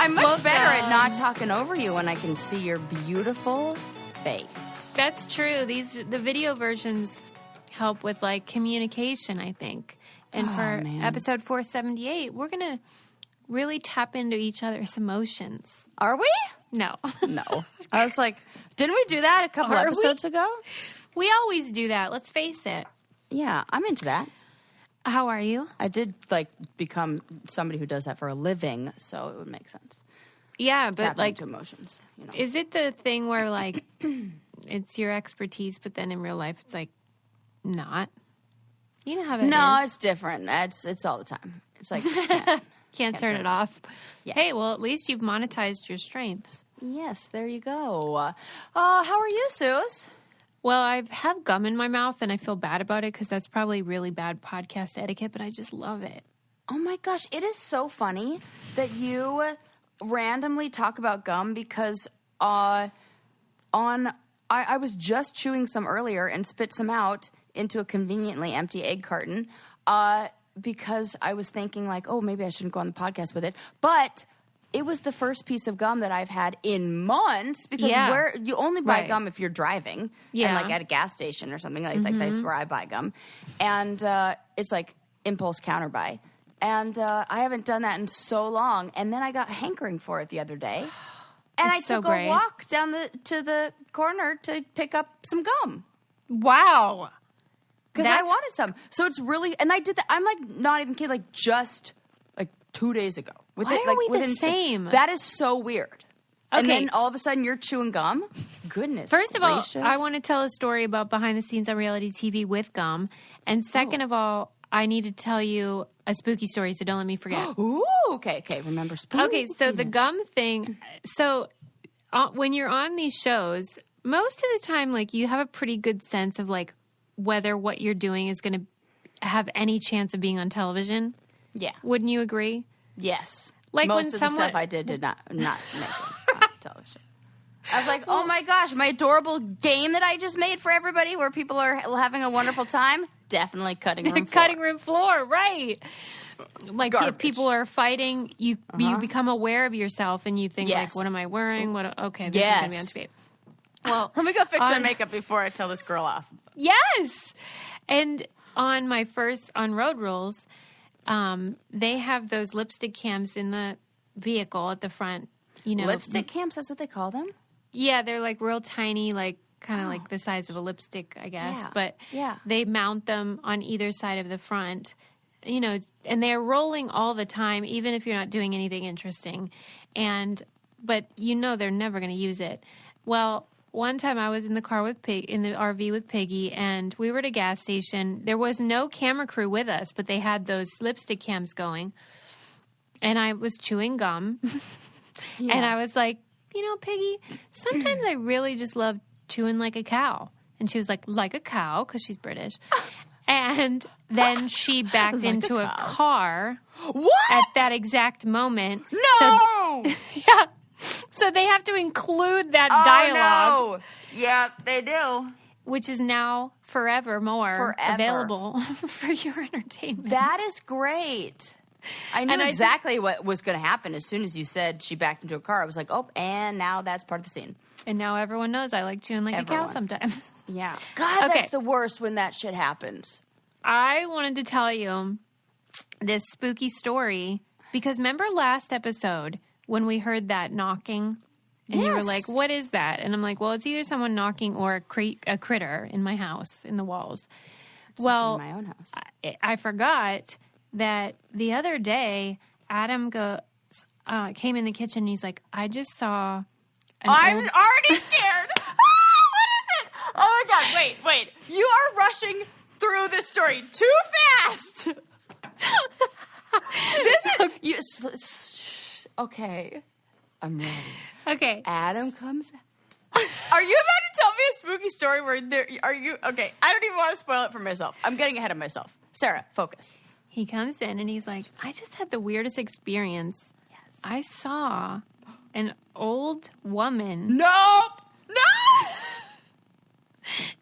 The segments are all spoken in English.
I'm much better at not talking over you when I can see your beautiful face. That's true. The video versions help with like communication, I think. And for episode 478, we're going to really tap into each other's emotions. Are we? No. No. I was like, didn't we do that a couple episodes ago? We always do that. Let's face it. Yeah, I'm into that. How are you? I did become somebody who does that for a living, so it would make sense. Yeah, but Tapping into emotions. You know. Is it the thing where like it's your expertise, but then in real life it's like not? You know how that is. No, it's different. It's all the time. It's like can't turn it off. Yeah. Hey, well, at least you've monetized your strengths. Yes, there you go. How are you, Suze? Well, I have gum in my mouth, and I feel bad about it because that's probably really bad podcast etiquette, but I just love it. Oh, my gosh. It is so funny that you randomly talk about gum because I was just chewing some earlier and spit some out into a conveniently empty egg carton because I was thinking like, oh, maybe I shouldn't go on the podcast with it. But it was the first piece of gum that I've had in months because where you only buy gum if you're driving and like at a gas station or something like that's where I buy gum. And it's like impulse counter buy. And I haven't done that in so long. And then I got hankering for it the other day. And I took a walk down to the corner to pick up some gum. Wow. Because I wanted some. So it's really, and I did that. I'm like not even kidding, like just like 2 days ago. Why are we the same? That is so weird. Okay. And then all of a sudden you're chewing gum? Goodness First of gracious. all, I want to tell a story about behind the scenes on reality TV with gum. And second of all, I need to tell you a spooky story, so don't let me forget. Ooh, okay. Remember spooky. Okay, so the gum thing. So when you're on these shows, most of the time, like you have a pretty good sense of like whether what you're doing is going to have any chance of being on television. Yeah. Wouldn't you agree? Yes. Like most of the stuff I did not make it on television. I was like, oh my gosh, my adorable game that I just made for everybody where people are having a wonderful time, definitely cutting room floor. Cutting room floor, right. Like if people are fighting, you become aware of yourself and you think like, what am I wearing? Okay, this is going to be on TV. Well, let me go fix my makeup before I tell this girl off. Yes. And on my first on Road Rules, they have those lipstick cams in the vehicle at the front. You know, lipstick cams, that's what they call them? Yeah, they're like real tiny, like kind of like the size of a lipstick, I guess. Yeah. But they mount them on either side of the front, you know, and they're rolling all the time, even if you're not doing anything interesting. But you know they're never going to use it. Well, one time I was in the car with in the RV with Piggy, and we were at a gas station. There was no camera crew with us, but they had those lipstick cams going. And I was chewing gum. And I was like, you know, Piggy, sometimes I really just love chewing like a cow. And she was like a cow, because she's British. And then she backed into a car. What? At that exact moment. No! Yeah. So they have to include that dialogue. No. Yeah, they do. Which is now forever available for your entertainment. That is great. I knew exactly what was going to happen as soon as you said she backed into a car. I was like, oh, and now that's part of the scene. And now everyone knows I like chewing like a cow sometimes. Yeah. God, that's the worst when that shit happens. I wanted to tell you this spooky story because remember last episode when we heard that knocking? And you were like, what is that? And I'm like, well, it's either someone knocking or a critter in my house, in the walls. Well, in my own house. I forgot that the other day, Adam came in the kitchen and he's like, I just saw I'm already scared. What is it? Oh, my God. Wait. You are rushing through this story too fast. Okay. I'm ready. Okay. Adam comes out. Are you about to tell me a spooky story where okay, I don't even want to spoil it for myself. I'm getting ahead of myself. Sarah, focus. He comes in and he's like, I just had the weirdest experience. Yes. I saw an old woman. Nope! No!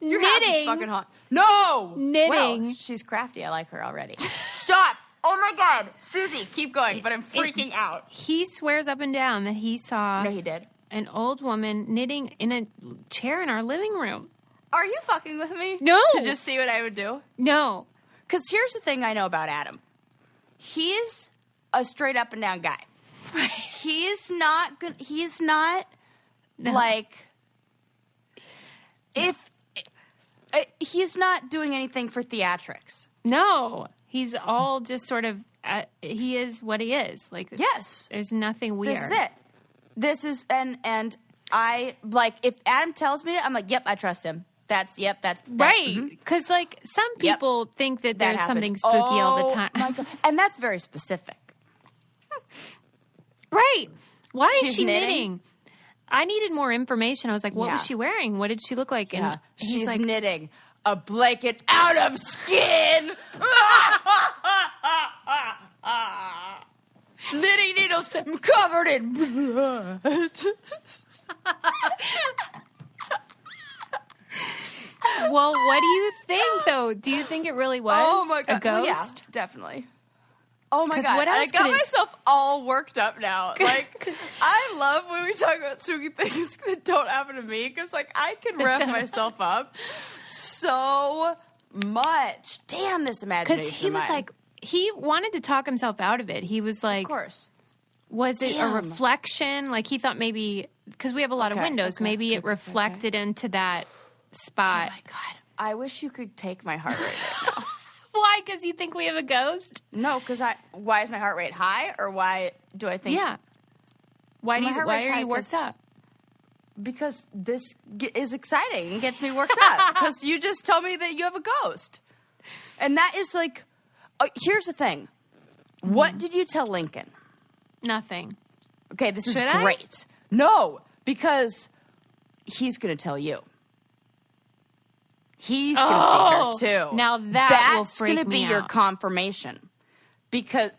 Your knitting. house is fucking hot. No! Knitting. Well, she's crafty. I like her already. Stop! Oh Oh my God. Susie, keep going, but I'm freaking out. He swears up and down that he saw No, he did. an old woman knitting in a chair in our living room. Are you fucking with me? No. To just see what I would do? No. Because here's the thing I know about Adam. He's a straight up and down guy. He's not good. He's not like if he's not doing anything for theatrics. No. He's all just sort of he is what he is. Like Yes. there's nothing weird. This is it. This is and I like if Adam tells me it, I'm like, yep, I trust him. That's right. Because like some people think that there's something spooky all the time. My God. And that's very specific. Right. Why is She's she knitting? knitting? I needed more information. I was like, what was she wearing? What did she look like? And he's she's like, knitting a blanket out of skin. Knitting needles covered in blood. well, what do you think, though? Do you think it really was a ghost? Well, yeah, definitely. Oh my 'Cause God. what I else got could it- myself all worked up now. Like, I love when we talk about spooky things that don't happen to me because, like, I can rev myself up so much. Damn, this imagination. Because he of was mine. like, he wanted to talk himself out of it. He was like, of course. was it a Damn. reflection? Like he thought maybe, because we have a lot of windows, maybe it reflected into that spot. Oh my God. I wish you could take my heart rate right now. Why? Because you think we have a ghost? No, because why is my heart rate high, or why do I think? Yeah. Why My heart why rate's are high you worked 'cause- up? Because this is exciting and gets me worked up. Because you just told me that you have a ghost, and that is like. Here's the thing. What did you tell Lincoln? Nothing. Okay, this is Should I? great. No, because he's going to tell you. He's going to see her too. Now that will That's freak going to be me your out. confirmation. Because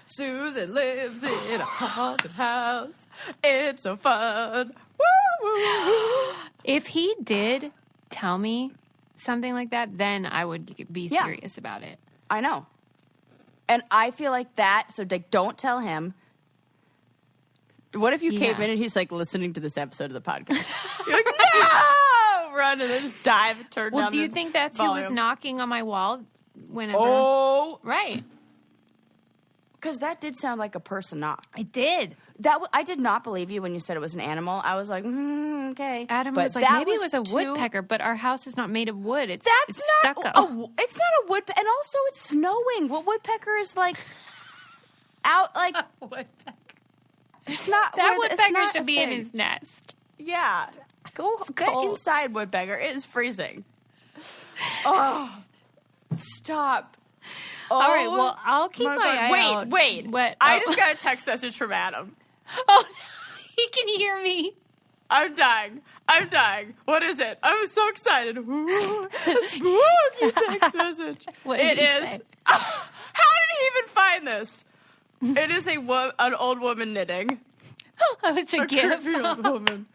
Susan lives in a haunted house. It's so fun. Woo, woo, woo. If he did tell me something like that, then I would be Yeah. serious about it. I know. And I feel like that, so like, don't tell him. What if you came in and he's like listening to this episode of the podcast? You're like, no! Run and then just dive and turn down Well, do you the think that's who was volume. knocking on my wall whenever? Oh. Right. Because that did sound like a person knock. I did. I did not believe you when you said it was an animal. I was like, okay. Adam But was like, that maybe it was a too- woodpecker, but our house is not made of wood. It's That's not stucco. it's not a woodpecker. And also it's snowing. What woodpecker is like out like woodpecker. it's not That it's woodpecker not should a be in thing. his nest. Yeah. Get cold. inside, woodpecker. It is freezing. Oh. Stop. Oh, All right, well, I'll keep my eye out. Wait. What? I Oh. just got a text message from Adam. Oh, no. He can hear me. I'm dying. What is it? I'm so excited. Ooh, a spooky text message. What did It he is. say? How did he even find this? It is an old woman knitting. Oh, it's a gift. Creepy old woman.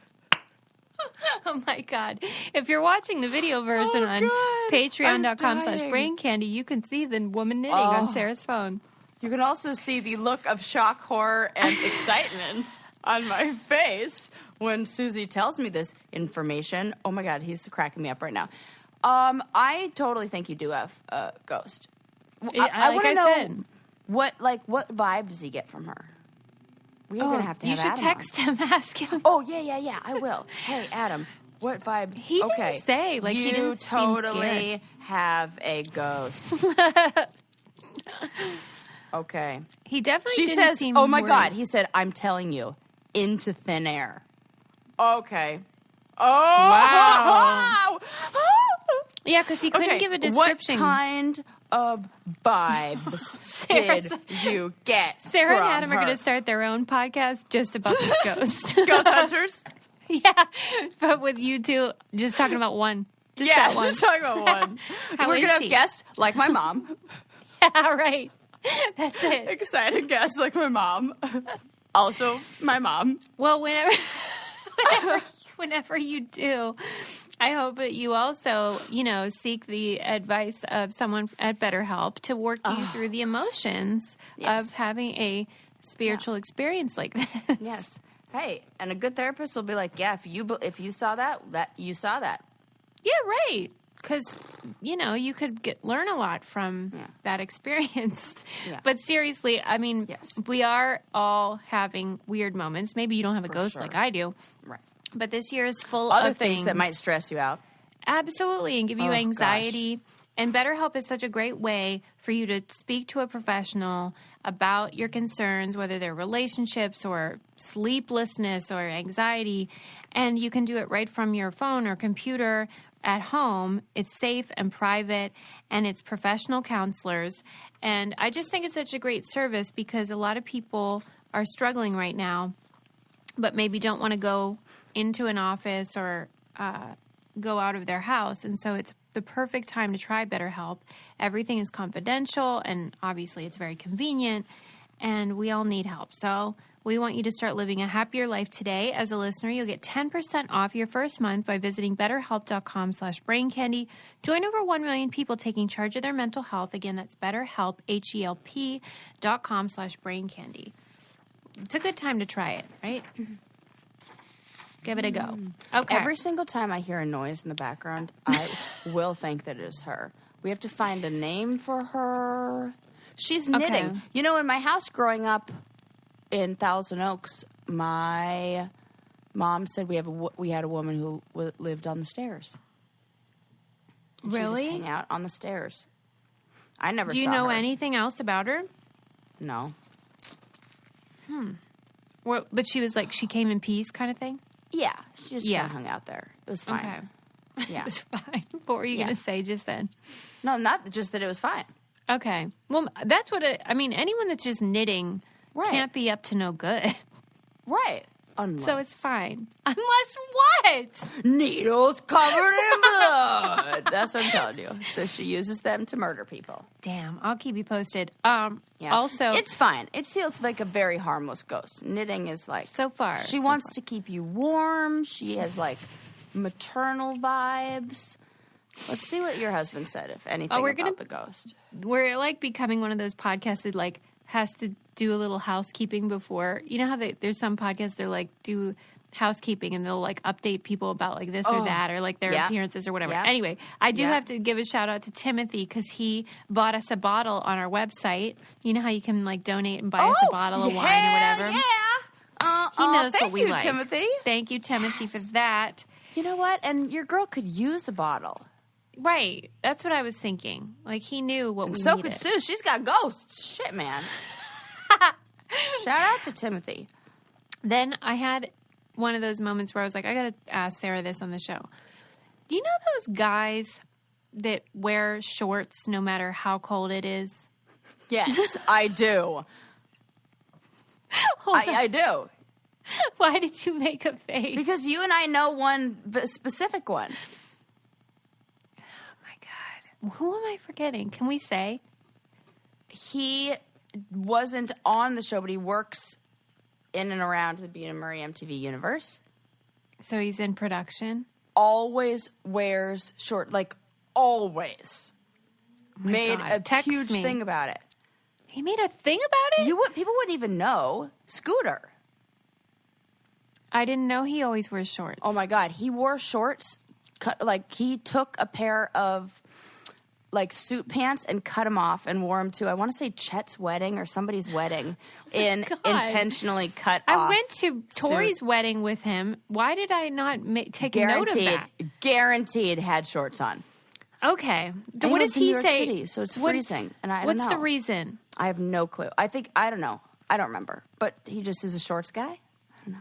Oh my God. If you're watching the video version on God. patreon.com/brain candy, you can see the woman knitting on Sarah's phone. You can also see the look of shock, horror, and excitement on my face when Susie tells me this information. Oh my God, he's cracking me up right now. I totally think you do have a ghost. I want to know said. what vibe does he get from her? We're gonna have to. You have should Adam text on. him, ask him. Oh yeah. I will. Hey Adam, what vibe? He didn't say. Like, you he didn't seem totally scared. have a ghost. Okay. He definitely She didn't says, seem "Oh my worried. God!" He said, "I'm telling you, into thin air." Okay. Oh Wow. Yeah, because he couldn't give a description. What kind of vibes did you get? Sarah and from Adam are her? going to start their own podcast just about this ghost. Ghost Hunters. Yeah, but with you two just talking about one. Just Yeah, that one. just talking about one. How We're is gonna she? have guests like my mom. Yeah, right. That's it. Excited guests like my mom. Also, my mom. Well, whenever you do, I hope that you also, seek the advice of someone at BetterHelp to work you through the emotions of having a spiritual experience like this. Yes. Hey, and a good therapist will be like, yeah, if you saw that you saw that. Yeah, right. Because, you could learn a lot from that experience. Yeah. But seriously, I mean, we are all having weird moments. Maybe you don't have a ghost like I do. Right. But this year is full of other things that might stress you out. Absolutely, and give you anxiety. Gosh. And BetterHelp is such a great way for you to speak to a professional about your concerns, whether they're relationships or sleeplessness or anxiety. And you can do it right from your phone or computer at home. It's safe and private, and it's professional counselors. And I just think it's such a great service because a lot of people are struggling right now, but maybe don't want to go into an office or go out of their house. And so it's the perfect time to try BetterHelp. Everything is confidential, and obviously it's very convenient, and we all need help. So we want you to start living a happier life today. As a listener, you'll get 10% off your first month by visiting BetterHelp.com/braincandy. Join over 1 million people taking charge of their mental health. Again, that's BetterHelp, HELP.com/braincandy. It's a good time to try it, right? Give it a go. Okay. Every single time I hear a noise in the background, I will think that it is her. We have to find a name for her. She's knitting. Okay. In my house growing up in Thousand Oaks, my mom said we had a woman who lived on the stairs. Really? She would just hang out on the stairs. I never saw her. Do you know anything else about her? No. Well, but she was like, she came in peace kind of thing? Yeah, she just kind of hung out there. It was fine. Okay. Yeah. It was fine. What were you going to say just then? No, not just that it was fine. Okay. Well, that's what anyone that's just knitting can't be up to no good. Right. So it's fine. Unless what? Needles covered in blood. That's what I'm telling you. So she uses them to murder people. Damn. I'll keep you posted. Also, it's fine. It feels like a very harmless ghost. Knitting is like... So far. She wants to keep you warm. She has like maternal vibes. Let's see what your husband said, if anything, about the ghost. We're like becoming one of those podcasts that like has to do a little housekeeping before. You know how there's some podcasts they're like do housekeeping and they'll like update people about like this or that or like their appearances or whatever. Yeah. Anyway, I do have to give a shout out to Timothy because he bought us a bottle on our website. You know how you can like donate and buy us a bottle of wine or whatever? Yeah. He knows what we like. Timothy. Thank you, Timothy, for that. You know what? And your girl could use a bottle. Right. That's what I was thinking. Like, he knew what we needed. So could Sue. She's got ghosts. Shit, man. Shout out to Timothy. Then I had one of those moments where I was like, I got to ask Sarah this on the show. Do you know those guys that wear shorts no matter how cold it is? Yes, I do. I do. Why did you make a face? Because you and I know one specific one. Who am I forgetting? Can we say? He wasn't on the show, but he works in and around the Bean and Murray MTV universe. So he's in production? Always wears short, like always. Made a huge thing about it. He made a thing about it? People wouldn't even know. Scooter. I didn't know he always wears shorts. Oh my God. He wore shorts, he took a pair of like suit pants and cut them off and wore them to, I want to say Chet's wedding or somebody's wedding intentionally cut off. I went to Tori's wedding with him. Why did I not take note of that? Guaranteed had shorts on. Okay. And what does he say? City, so it's freezing. And I don't know. What's the reason? I have no clue. I don't know. I don't remember. But he just is a shorts guy? I don't know.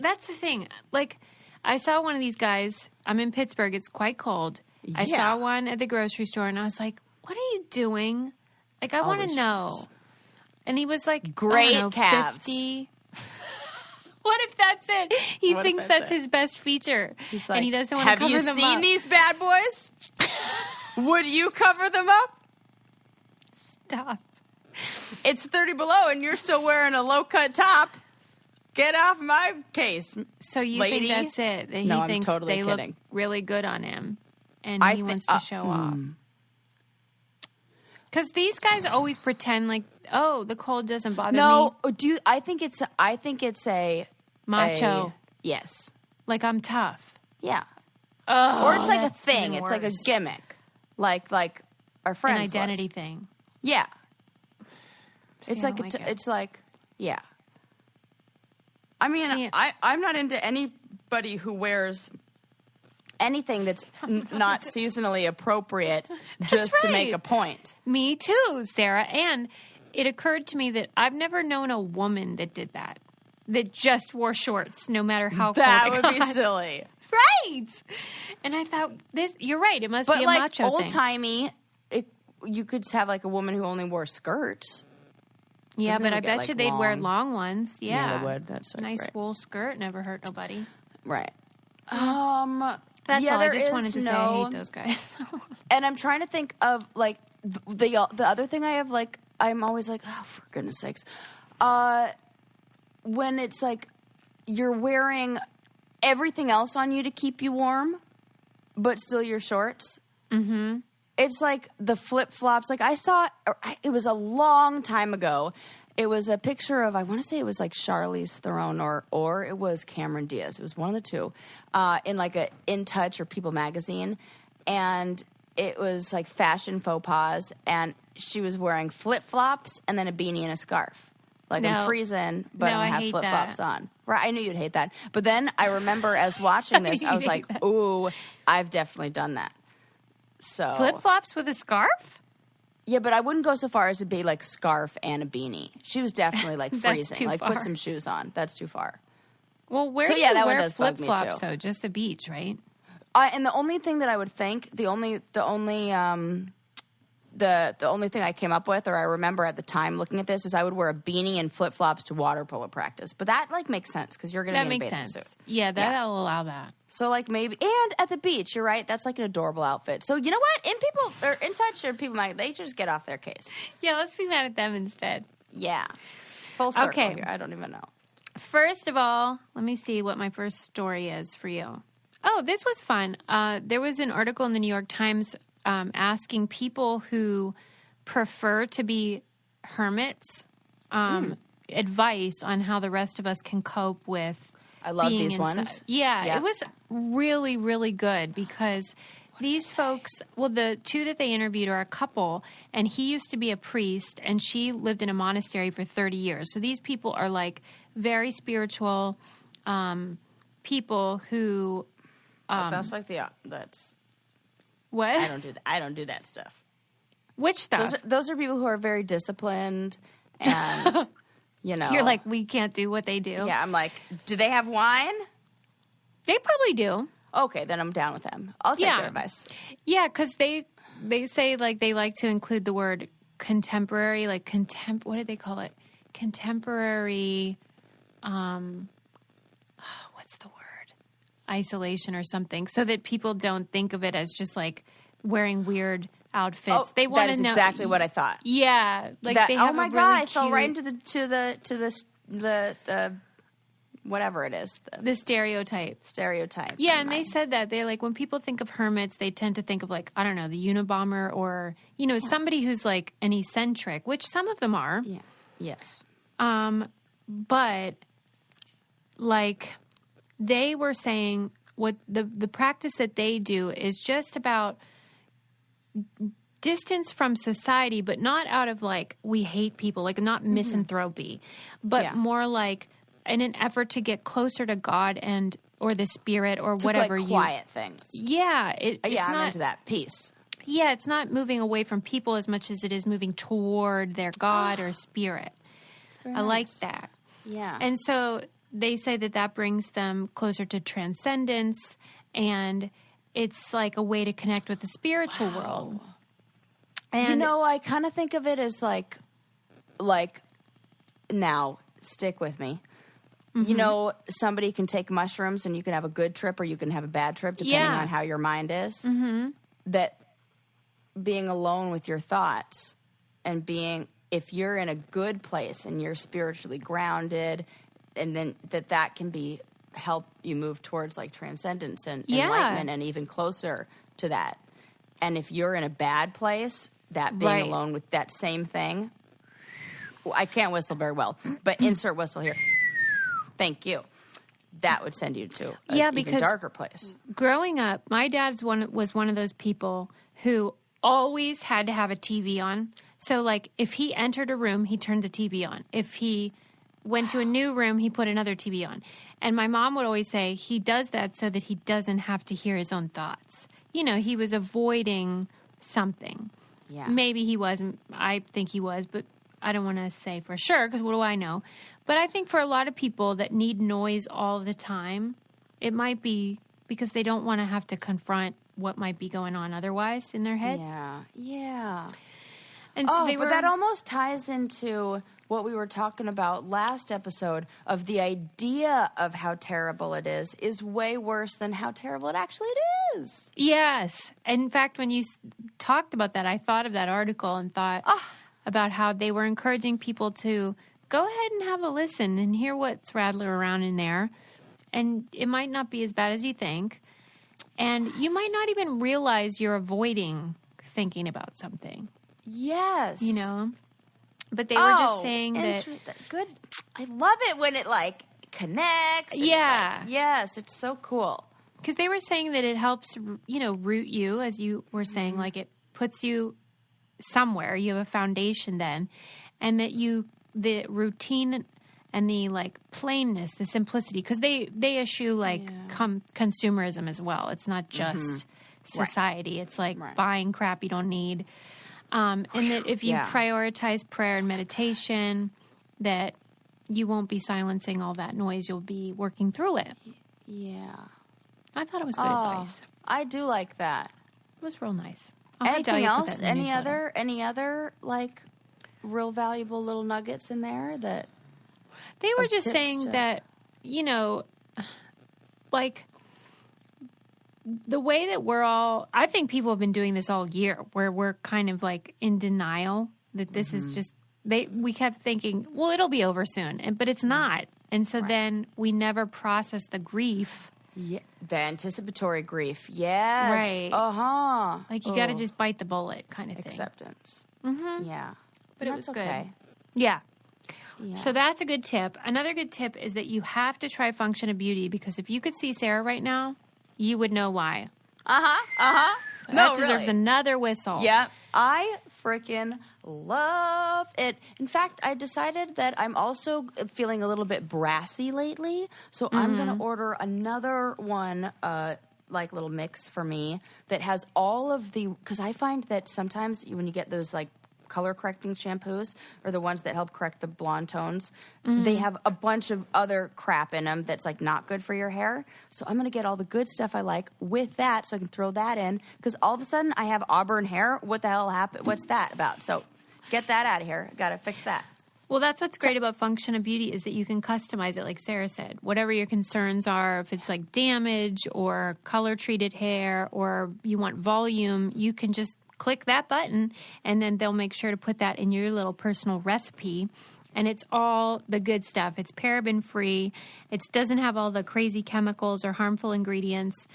That's the thing. Like, I saw one of these guys. I'm in Pittsburgh. It's quite cold. I saw one at the grocery store, and I was like, what are you doing? Like, I want to know. Shorts. And he was like, great calves. 50. What if that's it? He thinks that's his best feature. He's like, and he doesn't want to cover them up. Have you seen these bad boys? Would you cover them up? Stop. It's 30 below, and you're still wearing a low-cut top. Get off my case, So you lady. think that's it? That he No, I'm thinks totally they kidding. look really good on him, and he wants to show off. Because these guys always pretend like, oh, the cold doesn't bother me. No, I think it's a Macho. Yes. Like I'm tough. Yeah. Oh, Or it's like a that's thing. even It's like a worse. gimmick. Like our friends. An identity was. thing. Yeah. See, It's I like don't like it. it's like yeah. I mean, See, I'm not into anybody who wears anything that's not seasonally appropriate just to make right. a point. Me too, Sarah. And it occurred to me that I've never known a woman that did that. That just wore shorts no matter how That cold it would be got. silly. Right. And I thought, you're right. It must But be a like macho old thing. timey, you could have like a woman who only wore skirts. Yeah, They but would I get, bet like, you they'd wear long- long ones. Yeah. they would. That's so nice great. wool skirt never hurt nobody. Right. That's yeah, all. I there just is wanted to say I hate those guys. And I'm trying to think of like the other thing I have. Like I'm always like, oh, for goodness sakes, when it's like you're wearing everything else on you to keep you warm, but still your shorts. Mm-hmm. It's like the flip flops. Like I saw, it was a long time ago. It was a picture of, I want to say it was like Charlize Theron or it was Cameron Diaz. It was one of the two in like a In Touch or People magazine. And it was like fashion faux pas. And she was wearing flip flops and then a beanie and a scarf. Like No. I'm freezing, but No, I I don't have hate flip flops that. on. Right, I knew you'd hate that. But then I remember as watching this, I was like, ooh, I've definitely done that. So Flip flops with a scarf? yeah, but I wouldn't go so far as to be like scarf and a beanie. She was definitely like That's freezing. too Like far. put some shoes on. That's too far. Well, where So, do yeah, you that one wear does bug flip me, flops too. though? Just the beach, right? And the only thing that I would think, the only thing I came up with, or I remember at the time looking at this, is I would wear a beanie and flip flops to water polo practice. But that like makes sense because you're going to That be in a makes bathing sense. suit. Yeah, that'll allow that. So like maybe, and at the beach, you're right. That's like an adorable outfit. So you know what? In touch or people might, they just get off their case. Yeah, let's be mad at them instead. Yeah, full circle Okay. here. I don't even know. First of all, let me see what my first story is for you. Oh, this was fun. There was an article in the New York Times asking people who prefer to be hermits advice on how the rest of us can cope with I love being these inside. ones. Yeah, it was really, really good because these folks, well, the two that they interviewed are a couple, and he used to be a priest, and she lived in a monastery for 30 years. So these people are like very spiritual people who. But that's like that's. What? I don't do that stuff. Which stuff? Those are people who are very disciplined, and you know, You're like, we can't do what they do. yeah. I'm like, do they have wine? They probably do. Okay, then I'm down with them. I'll take Yeah. their advice. Yeah, because they say like they like to include the word contemporary, like what do they call it? Contemporary, what's the word? Isolation or something, so that people don't think of it as just like wearing weird outfits. They want that to is know exactly what I thought. Yeah, like That, they have oh my a god, really I fell right cute- into the whatever it is, the the stereotype. stereotype. Yeah, in and they mind. said that they're like when people think of hermits, they tend to think of like I don't know the Unabomber or somebody who's like an eccentric, which some of them are. Yeah. Yes. But like they were saying what the practice that they do is just about distance from society, but not out of like we hate people, like not misanthropy, but Yeah. more like in an effort to get closer to God and or the spirit or To, whatever like, quiet things. Yeah, it's I'm not into that. Peace. Yeah, it's not moving away from people as much as it is moving toward their God or spirit. I like that. Yeah. And so they say that brings them closer to transcendence, and it's like a way to connect with the spiritual world. And I kind of think of it as like now, stick with me. Somebody can take mushrooms and you can have a good trip or you can have a bad trip depending Yeah. on how your mind is. Mm-hmm. That being alone with your thoughts and if you're in a good place and you're spiritually grounded, and then that can be help you move towards like transcendence and enlightenment and even closer to that. And if you're in a bad place, that being alone with that same thing, I can't whistle very well, but insert whistle here. Thank you. That would send you to an even darker place. Growing up, my dad was one of those people who always had to have a TV on. So, like, if he entered a room, he turned the TV on. If he went to a new room, he put another TV on. And my mom would always say he does that so that he doesn't have to hear his own thoughts. You know, he was avoiding something. Yeah. Maybe he wasn't. I think he was, but I don't want to say for sure because what do I know? But I think for a lot of people that need noise all the time, it might be because they don't want to have to confront what might be going on otherwise in their head. Yeah, yeah. And so but that almost ties into what we were talking about last episode of the idea of how terrible it is way worse than how terrible it actually is. Yes. In fact, when you talked about that, I thought of that article and thought about how they were encouraging people to go ahead and have a listen and hear what's rattling around in there. And it might not be as bad as you think. And you might not even realize you're avoiding thinking about something. Yes. You know? But they were just saying that... Good. I love it when it, like, connects. Yeah. Yes, it's so cool. Because they were saying that it helps, you know, root you, as you were saying. Like, it puts you somewhere. You have a foundation then. And that the routine and the, like, plainness, the simplicity. Because they eschew, like, consumerism as well. It's not just society. It's like buying crap you don't need. And that if you prioritize prayer and meditation, that you won't be silencing all that noise. You'll be working through it. Yeah. I thought it was good advice. I do like that. It was real nice. Anything else? Any other, like, real valuable little nuggets in there that... They were just saying that, you know, like... The way that we're all, I think people have been doing this all year, where we're kind of like in denial that this is just, we kept thinking, well, it'll be over soon, but it's not. And so then we never process the grief. Yeah, the anticipatory grief. Yes. Right. Uh-huh. Like you got to just bite the bullet kind of thing. Acceptance. Mm-hmm. Yeah. But it was good. Okay. Yeah. Yeah. So that's a good tip. Another good tip is that you have to try Function of Beauty, because if you could see Sarah right now, you would know why. That deserves another whistle. Yeah. I freaking love it. In fact, I decided that I'm also feeling a little bit brassy lately. So I'm going to order another one, like little mix for me that has all of the... Because I find that sometimes when you get those like color correcting shampoos or the ones that help correct the blonde tones, they have a bunch of other crap in them that's like not good for your hair. So I'm going to get all the good stuff I like with that so I can throw that in, because all of a sudden I have auburn hair. What the hell happened? What's that about? So get that out of here. Got to fix that. Well, that's what's great about Function of Beauty is that you can customize it, like Sarah said. Whatever your concerns are, if it's like damage or color-treated hair or you want volume, you can just click that button, and then they'll make sure to put that in your little personal recipe. And it's all the good stuff. It's paraben-free. It doesn't have all the crazy chemicals or harmful ingredients.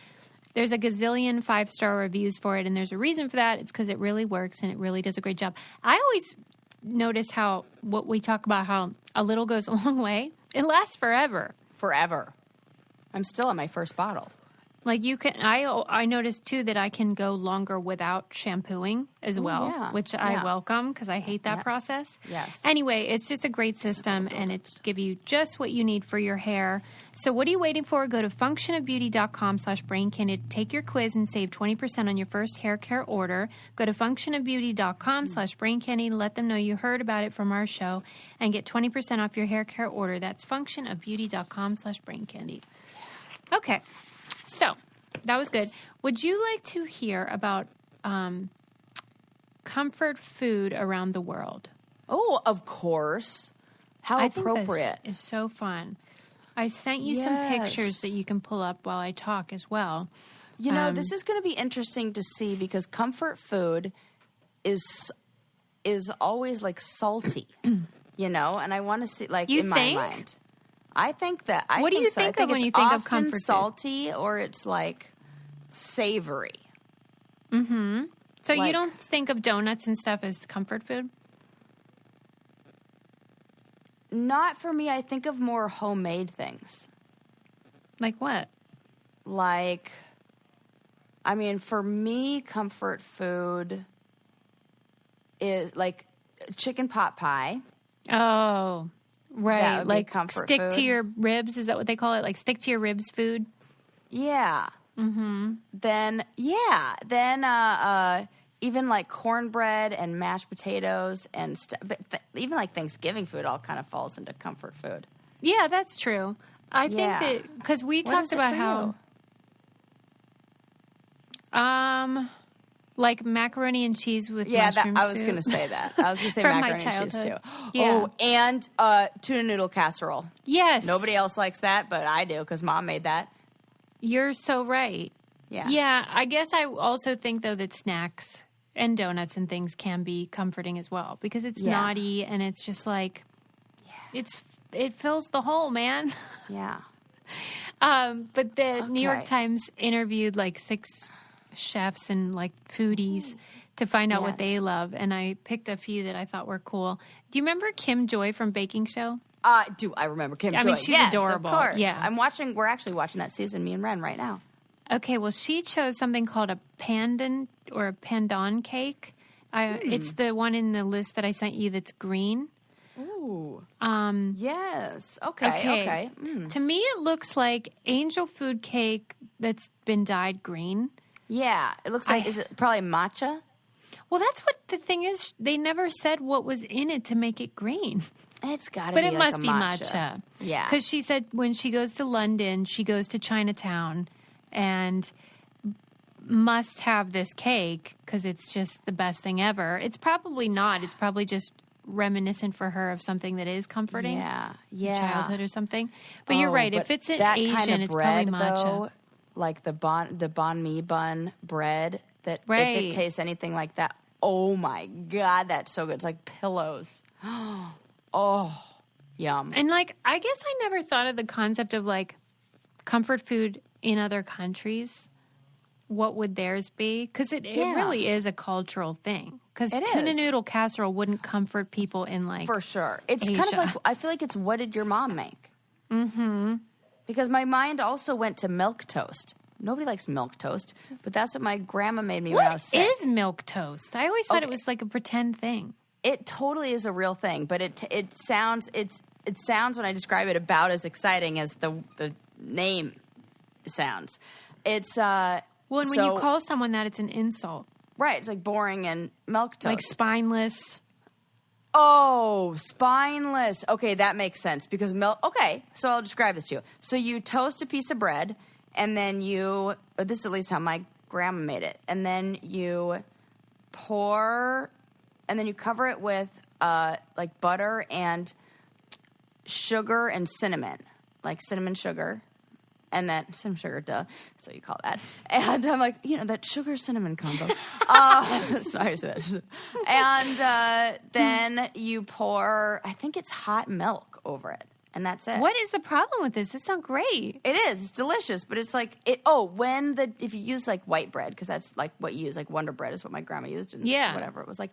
There's a gazillion 5-star reviews for it, and there's a reason for that. It's because it really works, and it really does a great job. I always notice how, what we talk about, how a little goes a long way. It lasts forever. Forever. I'm still on my first bottle. Like you can, I noticed too that I can go longer without shampooing as well, which I welcome because I hate that process. Yes. Anyway, it's just a great system, and it gives you just what you need for your hair. So what are you waiting for? Go to functionofbeauty.com/braincandy to take your quiz and save 20% on your first hair care order. Go to functionofbeauty.com/braincandy to let them know you heard about it from our show and get 20% off your hair care order. That's functionofbeauty.com/braincandy. Okay. So, that was good. Would you like to hear about comfort food around the world? Oh, of course. How appropriate. This is so fun. I sent you some pictures that you can pull up while I talk as well. You know, this is going to be interesting to see because comfort food is always like salty, you know, and I want to see, like, in my mind. I think that. What do you think of when you think of comfort food? Salty or it's like savory. Mm-hmm. So Like- you don't think of donuts and stuff as comfort food? Not for me. I think of more homemade things. Like what? Like, I mean, for me, comfort food is like chicken pot pie. Oh, right. That would be Like comfort stick food. to your ribs. Is that what they call it? Like stick to your ribs food? Yeah. Mm-hmm. Then even like cornbread and mashed potatoes and even like Thanksgiving food all kind of falls into comfort food. Yeah, that's true. I think Yeah. that because we What talked is it about for how, you? like macaroni and cheese with Yeah, mushroom I was soup. going to say that. I was going to say From my macaroni and cheese too. childhood. Yeah. Oh, and tuna noodle casserole. Yes, Nobody else likes that, but I do because Mom made that. You're so right. Yeah. Yeah, I guess I also think though that snacks and donuts and things can be comforting as well because it's Yeah. naughty and it's just like it fills the hole, man. Yeah. But the New York Okay. Times interviewed like 6 chefs and like foodies to find out what they Yes. love, and I picked a few that I thought were cool. Do you remember Kim Joy from Baking Show? Do I remember Kim I Joy? mean, she's Yes, adorable. Of course. Yeah. We're actually watching that season, me and Ren, right now. Okay, well, she chose something called a pandan or a pandan cake. It's the one in the list that I sent you that's green. Ooh. Yes. Okay. Okay. To me, it looks like angel food cake that's been dyed green. Yeah. It looks like, is it probably matcha? Well, that's what the thing is. They never said what was in it to make it green. It's got to But be it like must a be matcha. Yeah. Because she said when she goes to London, she goes to Chinatown and must have this cake because it's just the best thing ever. It's probably not. It's probably just reminiscent for her of something that is comforting. Yeah. Yeah. Childhood or something. But you're right. If but it's an that Asian, kind of it's bread, probably matcha. though, like the banh mi bun bread, that if Right. it tastes anything like that, oh my God, that's so good. It's like pillows. Oh, yum. And like, I guess I never thought of the concept of like comfort food in other countries. What would theirs be? Because it really is a cultural thing. Because It tuna is. noodle casserole wouldn't comfort people in like For sure. It's kind of Asia. like, I feel like it's what did your mom make? Mm-hmm. Because my mind also went to milk toast. Nobody likes milk toast, but that's what my grandma made me when I was What sick. is milk toast? I always thought it Okay. was like a pretend thing. It totally is a real thing, but it sounds when I describe it about as exciting as the name sounds. It's Well, and when so- you call someone that, it's an insult. right. It's like boring and milk toast. Like spineless. Oh, spineless. Okay, that makes sense because milk. Okay, so I'll describe this to you. So you toast a piece of bread, and then this is at least how my grandma made it, and then you cover it with like butter and sugar and cinnamon, like cinnamon sugar. And then cinnamon sugar, duh. That's what you call that. And I'm like, that sugar cinnamon combo. So I say that. And then you pour, I think it's hot milk over it, and that's it. What is the problem with this? This sounds great. It is. It's delicious, but it's like if you use like white bread, because that's like what you use, like Wonder Bread is what my grandma used, and Yeah. whatever it was like,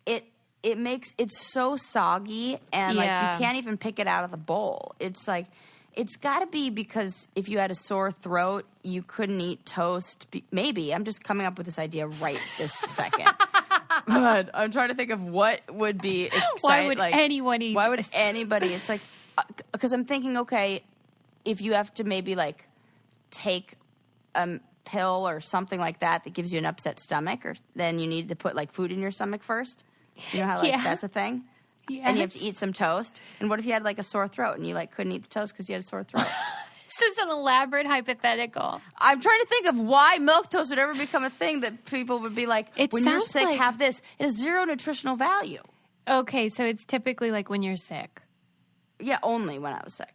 it makes it so soggy, and like Yeah. you can't even pick it out of the bowl. It's like. It's got to be because if you had a sore throat, you couldn't eat toast. Maybe. I'm just coming up with this idea right this second. But I'm trying to think of what would be exciting. Why would anyone eat Why would anybody? It's like, because I'm thinking, okay, if you have to maybe like take a pill or something like that gives you an upset stomach, or then you need to put like food in your stomach first. You know how like Yeah. that's a thing? Yes. And you have to eat some toast. And what if you had like a sore throat and you like couldn't eat the toast because you had a sore throat? This is an elaborate hypothetical. I'm trying to think of why milk toast would ever become a thing that people would be like, It when you're sounds sick, like- have this. It has zero nutritional value. Okay, so it's typically like when you're sick. Yeah, only when I was sick.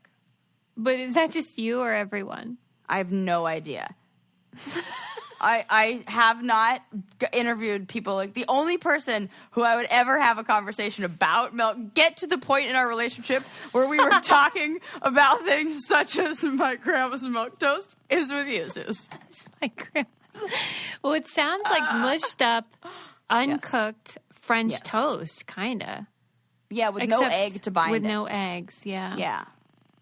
But is that just you or everyone? I have no idea. I have not interviewed people. Like, the only person who I would ever have a conversation about milk, get to the point in our relationship where we were talking about things such as my grandma's milk toast, is with you, Suze. It's my grandma's. Well, it sounds like mushed up, uncooked French toast, kind of. Yeah, with no egg to bind with it. no eggs, yeah.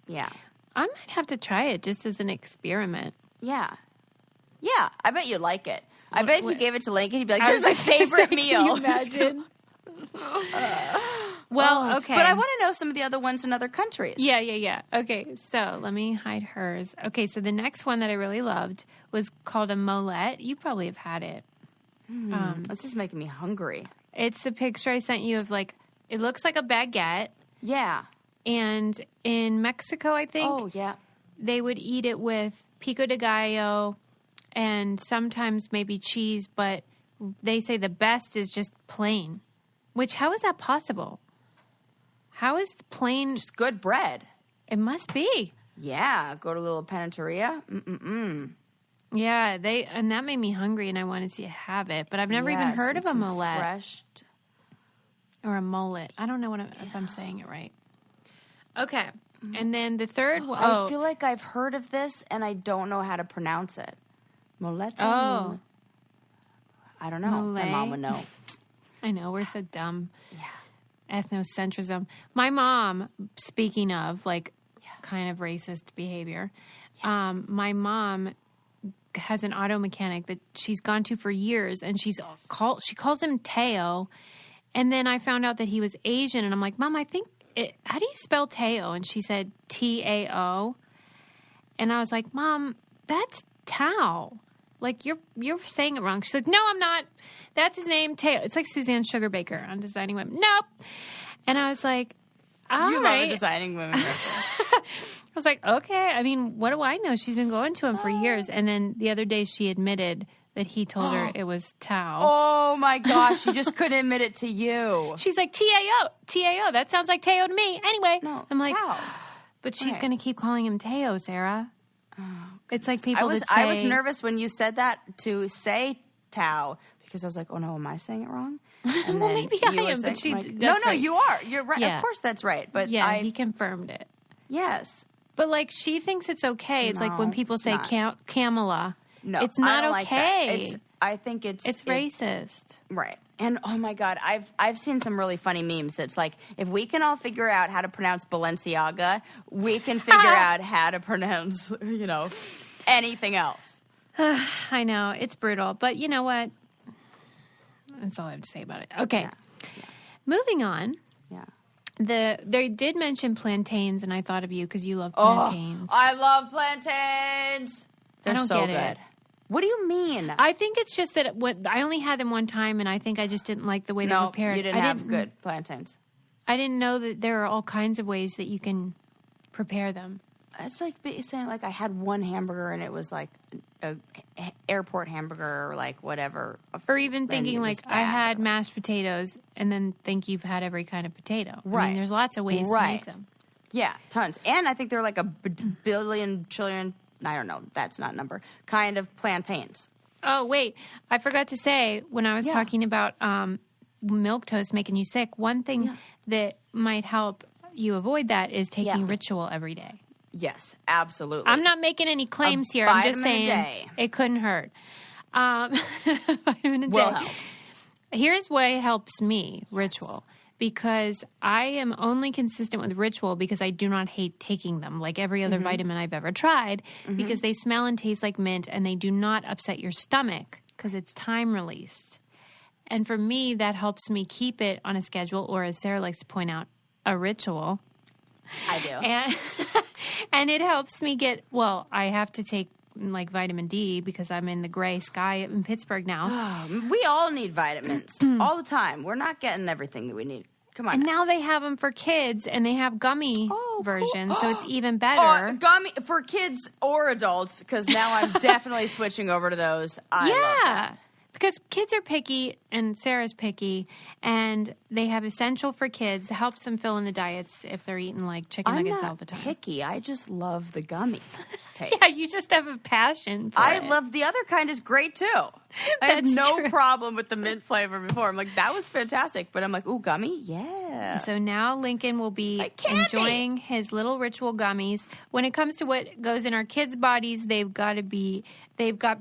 Yeah. I might have to try it just as an experiment. Yeah, I bet you'd like it. I bet if you gave it to Lincoln, he'd be like, this is my favorite meal. Can you imagine? Well, okay. But I want to know some of the other ones in other countries. Yeah. Okay, so let me hide hers. Okay, so the next one that I really loved was called a molette. You probably have had it. This is making me hungry. It's a picture I sent you of, like, it looks like a baguette. Yeah. And in Mexico, I think, they would eat it with pico de gallo and sometimes maybe cheese, but they say the best is just plain. Which, how is that possible? How is the plain? Just good bread. It must be. Yeah, go to a little paneteria. Yeah, and that made me hungry, and I wanted to have it, but I've never even heard of a molette. Fresh or a mullet. I don't know if I'm saying it right. Okay, and then the third one. I feel like I've heard of this, and I don't know how to pronounce it. Molette. Oh. I don't know. Mollet. My mom would know. I know, we're so dumb. Yeah. Ethnocentrism. My mom, speaking of, like, kind of racist behavior, my mom has an auto mechanic that she's gone to for years, and she calls him Teo, and then I found out that he was Asian, and I'm like, Mom, how do you spell Teo? And she said Tao, and I was like, Mom, that's Tao. Like, you're saying it wrong. She's like, no, I'm not. That's his name, Teo. It's like Suzanne Sugarbaker on Designing Women. Nope. And I was like, all you right. love a Designing Women. I was like, okay. I mean, what do I know? She's been going to him for years. And then the other day she admitted that he told her it was Tao. Oh, my gosh. She just couldn't admit it to you. She's like, T-A-O. That sounds like Teo to me. Anyway, No, I'm like, Tao. but she's going to keep calling him Teo, Sarah. It's like people that say... I was nervous when you said that to say Tao, because I was like, oh, no, am I saying it wrong? And Well, then maybe you I were am, but saying, she... like, that's no, right. you are. You're right. Yeah. Of course that's right. But Yeah, he confirmed it. Yes. But, like, she thinks it's okay. It's like when No, people it's say not. Kamala. No, it's I not don't like okay. that. I think it's racist. Right. And oh my God, I've seen some really funny memes. It's like, if we can all figure out how to pronounce Balenciaga, we can figure out how to pronounce, anything else. I know. It's brutal. But you know what? That's all I have to say about it. Okay. Yeah. Moving on. Yeah. They did mention plantains, and I thought of you because you love plantains. I love plantains. They're don't so get good. it. What do you mean? I think it's just that I only had them one time, and I think I just didn't like the way they were prepared. You didn't have good plantains. I didn't know that there are all kinds of ways that you can prepare them. It's like saying, like, I had one hamburger and it was like a airport hamburger or like whatever. Or even thinking it like, was I bad. had mashed potatoes and then think you've had every kind of potato. I Right. mean, there's lots of ways to make them. Yeah, tons. And I think there are like a billion, trillion, I don't know, that's not a number, kind of plantains. Oh, wait. I forgot to say, when I was Yeah. talking about milk toast making you sick, one thing that might help you avoid that is taking Ritual every day. Yes, absolutely. I'm not making any claims here. I'm just vitamin a saying day. it couldn't hurt. Vitamin a Will day. help. Here's why it helps me, Ritual. Because I am only consistent with Ritual because I do not hate taking them like every other vitamin I've ever tried because they smell and taste like mint and they do not upset your stomach because it's time released. And for me, that helps me keep it on a schedule, or as Sarah likes to point out, a ritual. I do. And it helps me I have to take like vitamin D because I'm in the gray sky in Pittsburgh now. We all need vitamins all the time. We're not getting everything that we need. Come on. And now they have them for kids and they have gummy versions, so it's even Oh, better. gummy for kids or adults, because now I'm definitely switching over to those. I love that. Because kids are picky, and Sarah's picky, and they have Essential for Kids. It helps them fill in the diets if they're eating like chicken I'm nuggets not all the time. picky. I just love the gummy taste. Yeah, you just have a passion for it. love the other kind is great too. I had That's no true. problem with the mint flavor before. I'm like, that was fantastic. But I'm like, ooh, gummy? Yeah. So now Lincoln will be like candy. enjoying his little ritual gummies. When it comes to what goes in our kids' bodies, they've got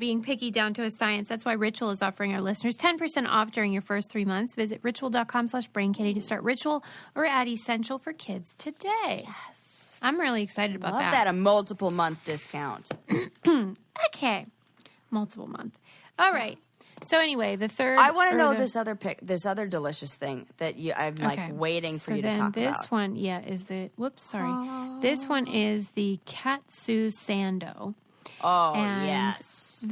being picky down to a science. That's why Ritual is offering our listeners 10% off during your first 3 months. Visit ritual.com/brainkitty to start Ritual or add Essential for Kids today. Yes. I'm really excited about Love that. A multiple month discount. Okay. Multiple month. All right. So anyway, the third. I want to know this other delicious thing that I'm like Okay. waiting for you to then talk this about. one, is the This one is the Katsu Sando. Oh, And yes.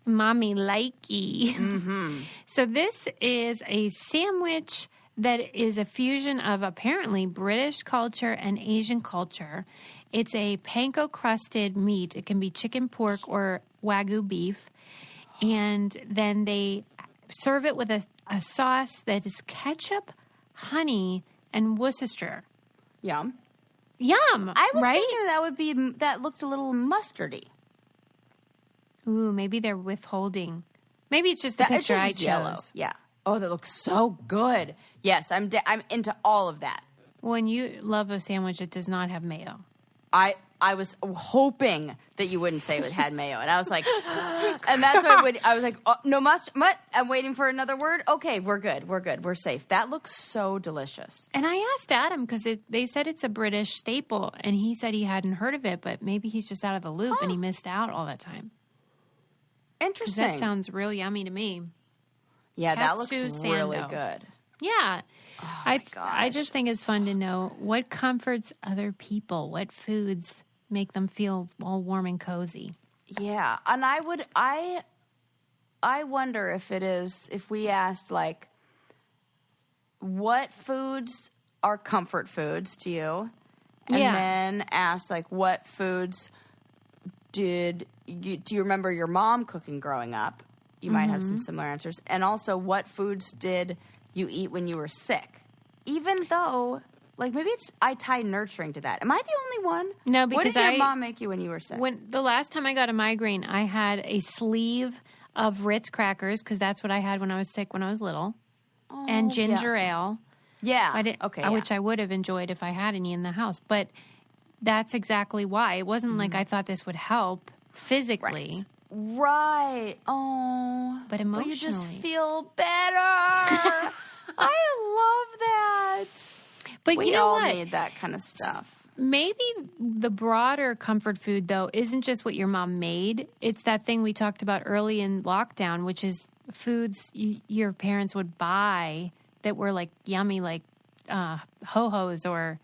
Mommy likey. Mm-hmm. So this is a sandwich that is a fusion of apparently British culture and Asian culture. It's a panko crusted meat. It can be chicken, pork, or Wagyu beef. And then they serve it with a sauce that is ketchup, honey, and Worcestershire. Yum. Yum! I was right? thinking that looked a little mustardy. Ooh, maybe they're withholding. Maybe it's just the picture I chose. Yellow. Yeah. Oh, that looks so good. Yes, I'm into all of that. When you love a sandwich, it does not have mayo. I was hoping that you wouldn't say it had mayo, and I was like, and that's why I was like, oh, no what? I'm waiting for another word. Okay, we're good, we're safe. That looks so delicious. And I asked Adam because they said it's a British staple, and he said he hadn't heard of it, but maybe he's just out of the loop and he missed out all that time. 'Cause Interesting. that sounds real yummy to me. Yeah, that looks Katsu really Sando. good. Yeah. Oh I my just think it's fun to know what comforts other people, what foods make them feel all warm and cozy. Yeah, and I wonder if we asked like, what foods are comfort foods to you, and then asked like, what foods do you remember your mom cooking growing up? You might have some similar answers, and also what foods did you eat when you were sick? Even though, like, maybe I tie nurturing to that. Am I the only one? No, because what did your mom make you when you were sick? When the last time I got a migraine, I had a sleeve of Ritz crackers because that's what I had when I was sick when I was little, and ginger ale. Yeah, which I would have enjoyed if I had any in the house. But that's exactly why. It wasn't like I thought this would help physically. Right. Oh. But emotionally. You just feel better. I love that. But we you know all what? need that kind of stuff. Maybe the broader comfort food, though, isn't just what your mom made. It's that thing we talked about early in lockdown, which is foods your parents would buy that were like yummy, like Ho-Hos or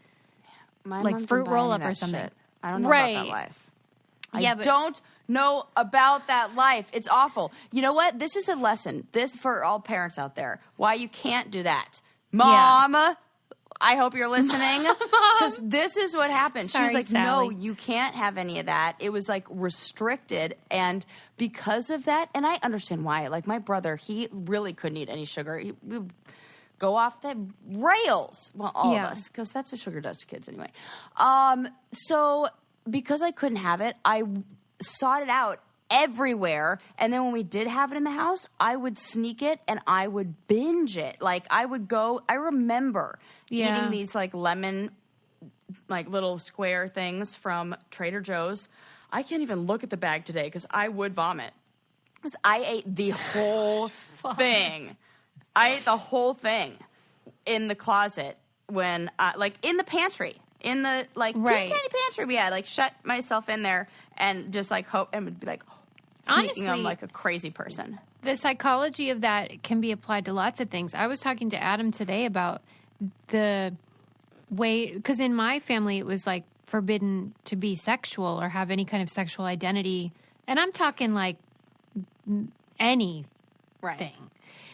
like fruit roll-up or something. Shit. I don't know about that life. Yeah, I don't know about that life. It's awful. You know what? This is a lesson. This for all parents out there. Why you can't do that. Mom, I hope you're listening. Because this is what happened. Sorry, she was like, Sally. no, you can't have any of that. It was like restricted. And because of that, and I understand why. Like my brother, he really couldn't eat any sugar. He would go off the rails. Well, all of us. Because that's what sugar does to kids anyway. So because I couldn't have it, I sought it out everywhere. And then when we did have it in the house, I would sneak it and I would binge it. Like I remember eating these like lemon, like little square things from Trader Joe's. I can't even look at the bag today because I would vomit. Because I ate the whole thing. I ate the whole thing in the closet when, like in the pantry. In the like teeny tiny pantry we had, like shut myself in there and just like hope and would be like sneaking on like a crazy person. The psychology of that can be applied to lots of things. I was talking to Adam today about the way, because in my family it was like forbidden to be sexual or have any kind of sexual identity, and I'm talking like anything.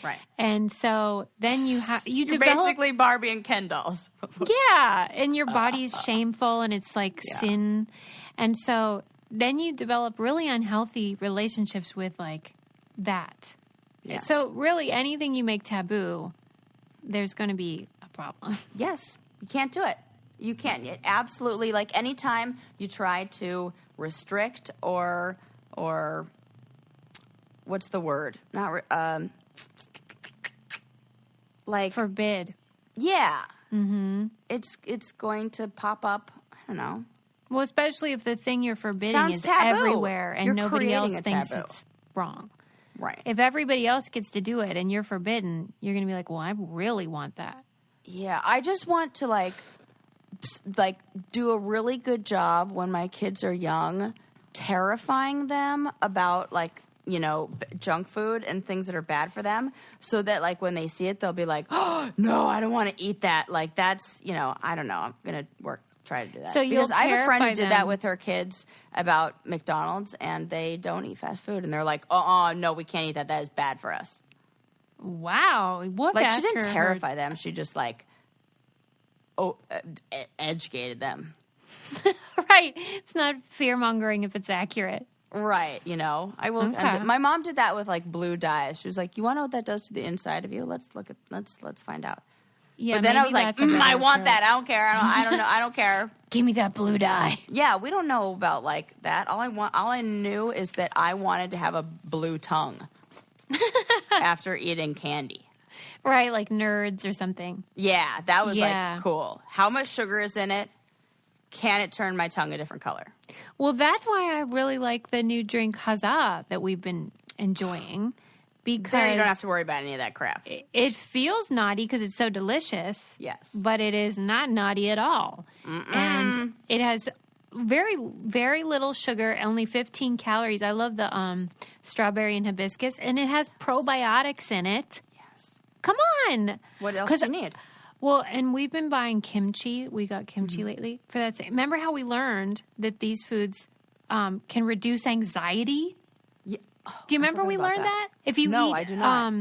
Right. And so then you You're develop basically Barbie and Ken dolls. Yeah, and your body's shameful and it's like sin. And so then you develop really unhealthy relationships with like that. Yes. So really anything you make taboo, there's going to be a problem. Yes. You can't do it. You can't. It absolutely, like, anytime you try to restrict or what's the word? Not like Forbid. Yeah. Mm-hmm. It's going to pop up. I don't know. Well, especially if the thing you're forbidding Sounds is taboo. everywhere and You're nobody else creating a thinks taboo. it's wrong. Right. If everybody else gets to do it and you're forbidden, you're going to be like, well, I really want that. Yeah, I just want to like do a really good job when my kids are young, terrifying them about like, you know, junk food and things that are bad for them, so that like when they see it, they'll be like, oh, no, I don't want to eat that. Like that's, you know, I don't know. I'm going to try to do that. So because I have a friend who did that them. with her kids about McDonald's, and they don't eat fast food. And they're like, oh, no, we can't eat that. That is bad for us. Wow. What Like, she didn't terrify them. She just, like, educated them. Right. It's not fear-mongering if it's accurate. Right, you know. I will. Okay. My mom did that with, like, blue dyes. She was like, you want to know what that does to the inside of you? Let's find out. Yeah, but then I was like, I want approach. that. I don't care. I don't know. I don't care. Give me that blue dye. Yeah, we don't know about, like, that. All I knew is that I wanted to have a blue tongue after eating candy. Right, like nerds or something. Yeah, that was, like, cool. How much sugar is in it? Can it turn my tongue a different color? Well, that's why I really like the new drink Huzzah that we've been enjoying. Because there you don't have to worry about any of that crap. It feels naughty because it's so delicious. Yes. But it is not naughty at all. And it has very, very little sugar, only 15 calories. I love the strawberry and hibiscus. And it has probiotics in it. Yes. Come on. What else do you need? Well, and we've been buying kimchi. We got kimchi lately for that. Remember how we learned that these foods can reduce anxiety? Yeah. Do you remember we learned that? If you No, eat I do not.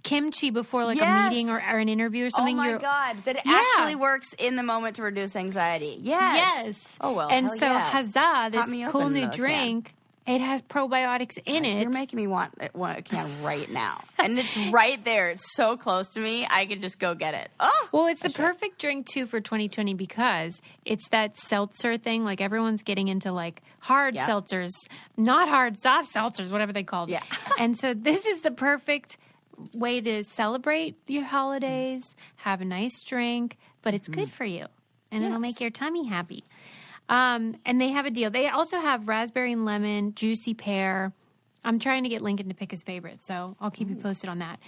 kimchi before like a meeting or an interview or something, oh my God, that it actually works in the moment to reduce anxiety. Yes. Oh, well, and hell so yeah. Huzzah, this me cool open new another drink, it has probiotics in it. You're making me want a can right now. And it's right there. It's so close to me. I could just go get it. Oh, well, it's the perfect drink, too, for 2020 because it's that seltzer thing. Like, everyone's getting into, like, hard seltzers. Not hard, soft seltzers, whatever they call them. Yeah. And so this is the perfect way to celebrate your holidays, have a nice drink, but it's good for you. And it'll make your tummy happy. And they have a deal. They also have raspberry and lemon, juicy pear. I'm trying to get Lincoln to pick his favorite, so I'll keep you posted on that.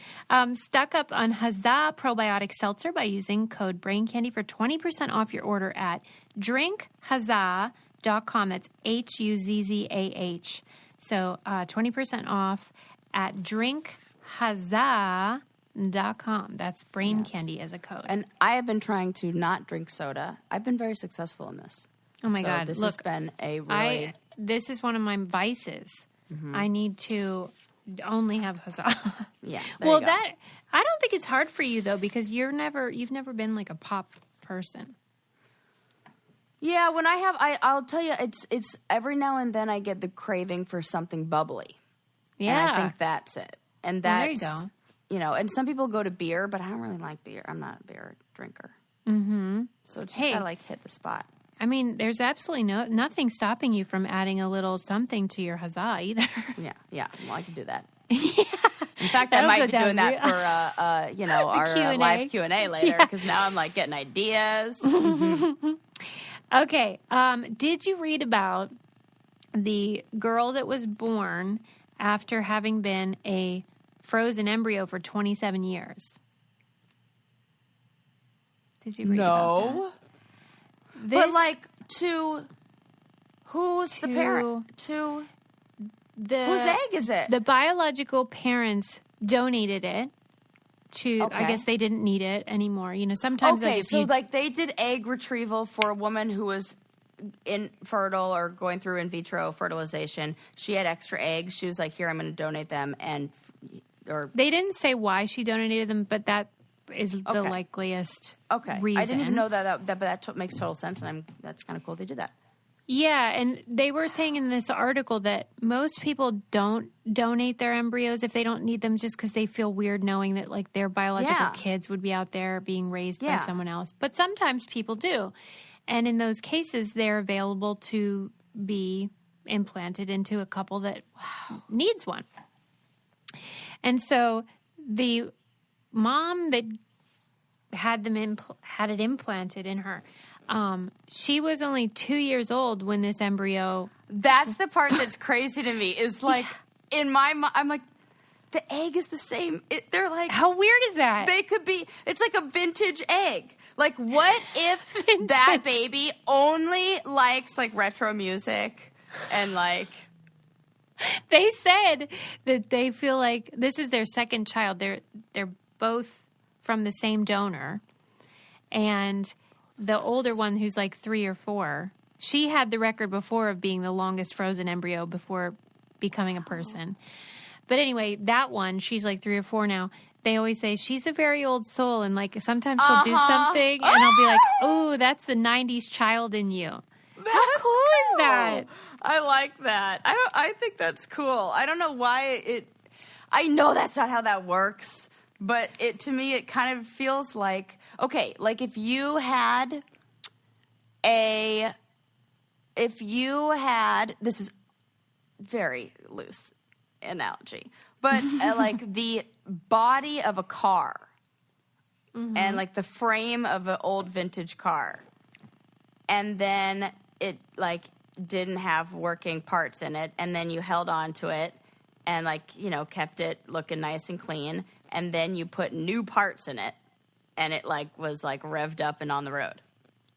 Stuck up on Huzzah Probiotic Seltzer by using code BRAINCANDY for 20% off your order at drinkhuzzah.com. That's HUZZAH. So 20% off at drinkhuzzah.com. That's brain candy as a code. And I have been trying to not drink soda. I've been very successful in this. Oh my So God! this Look, has been a really. this is one of my vices. I need to only have Huzzah. Yeah. Well, that I don't think it's hard for you though because you've never been like a pop person. Yeah, when I'll tell you, it's every now and then I get the craving for something bubbly. Yeah, And I think that's it. And Well, that's, there you go. You know, and some people go to beer, but I don't really like beer. I'm not a beer drinker. Mm-hmm. So it's just gotta like hit the spot. I mean, there's absolutely nothing stopping you from adding a little something to your Huzzah either. Yeah. Well, I can do that. Yeah. In fact, I That'll might go be down doing that real- for our Q&A. live Q&A later because now I'm like getting ideas. Okay. Did you read about the girl that was born after having been a frozen embryo for 27 years? Did you read about that? But like who's the parent? To whose egg is it? The biological parents donated it to, I guess they didn't need it anymore. You know, sometimes Okay, like if so you, like they did egg retrieval for a woman who was infertile or going through in vitro fertilization. She had extra eggs. She was like, "Here, I'm going to donate them." they didn't say why she donated them, but that is the likeliest reason. I didn't even know that, but that makes total sense, and that's kind of cool they did that. Yeah, and they were saying in this article that most people don't donate their embryos if they don't need them just because they feel weird knowing that like their biological kids would be out there being raised by someone else. But sometimes people do. And in those cases, they're available to be implanted into a couple that needs one. And so the mom that had it implanted in her, she was only 2 years old when this embryo. That's the part that's crazy to me. Is like in my mind, I'm like, the egg is the same. They're like, how weird is that? They could be. It's like a vintage egg. Like, what if that baby only likes like retro music and like? They said that they feel like this is their second child. They're both from the same donor, and the older one, who's like 3 or 4, she had the record before of being the longest frozen embryo before becoming a person. But anyway, that one, she's like 3 or 4 now. They always say she's a very old soul, and like sometimes she'll do something, and I'll be like, "Oh, that's the '90s child in you." How cool is that? I like that. I think that's cool. I don't know why I know that's not how that works, but to me it kind of feels like, okay, like if you had this is very loose analogy, but like the body of a car and like the frame of an old vintage car, and then it like didn't have working parts in it, and then you held on to it and like, you know, kept it looking nice and clean, and then you put new parts in it and it like was like revved up and on the road.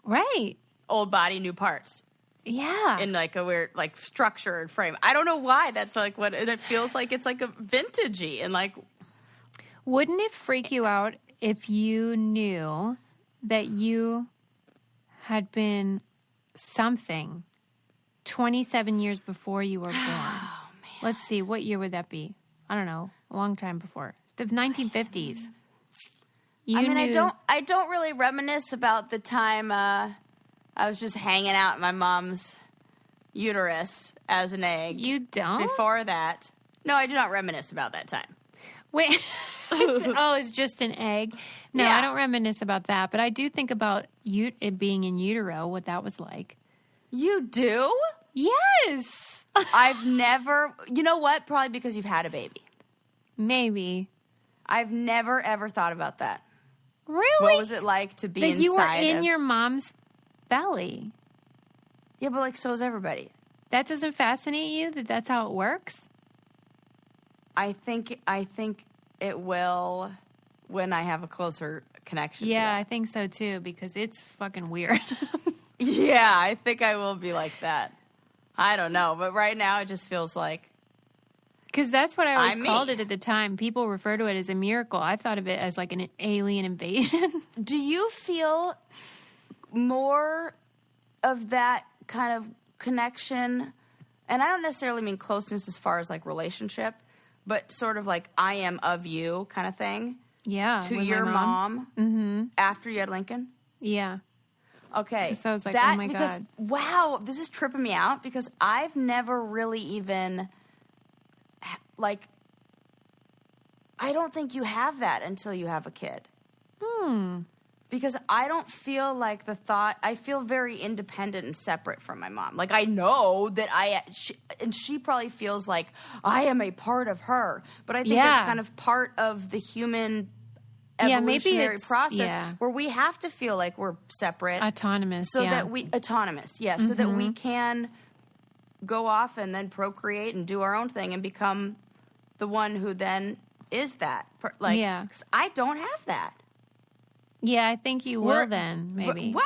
Right. Old body, new parts. Yeah. In like a weird like structure and frame. I don't know why that's like what it feels like. It's like a vintagey and like. Wouldn't it freak you out if you knew that you had been something 27 years before you were born? Oh, man. Let's see, what year would that be? I don't know, a long time before. The 1950s. I don't really reminisce about the time I was just hanging out in my mom's uterus as an egg. You don't? Before that. No, I do not reminisce about that time. Wait. Oh, it's just an egg? No, Yeah. I don't reminisce about that, but I do think about it being in utero, what that was like. You do? Yes. I've never, you know what? Probably because you've had a baby. Maybe. I've never, ever thought about that. Really? What was it like to be inside you were in your mom's belly? Yeah, but like so is everybody. That doesn't fascinate you that that's how it works? I think it will when I have a closer connection to it. Yeah, I think so too, because it's fucking weird. Yeah, I think I will be like that. I don't know, but right now it just feels like. Because that's what I always I'm called me. it at the time. People refer to it as a miracle. I thought of it as like an alien invasion. Do you feel more of that kind of connection? And I don't necessarily mean closeness as far as like relationship, but sort of like I am of you kind of thing. Yeah. To with your my mom after you had Lincoln? Yeah. Okay. So I was like, that, oh my because, God. Wow, this is tripping me out because I've never really even, like, I don't think you have that until you have a kid. Because I don't feel like I feel very independent and separate from my mom. Like, I know that and she probably feels like I am a part of her. But I think that's kind of part of the human evolutionary process where we have to feel like we're separate. Autonomous, so that we can go off and then procreate and do our own thing and become the one who then is that. Like, 'cause I don't have that. Yeah, I think you will then, maybe. Wow,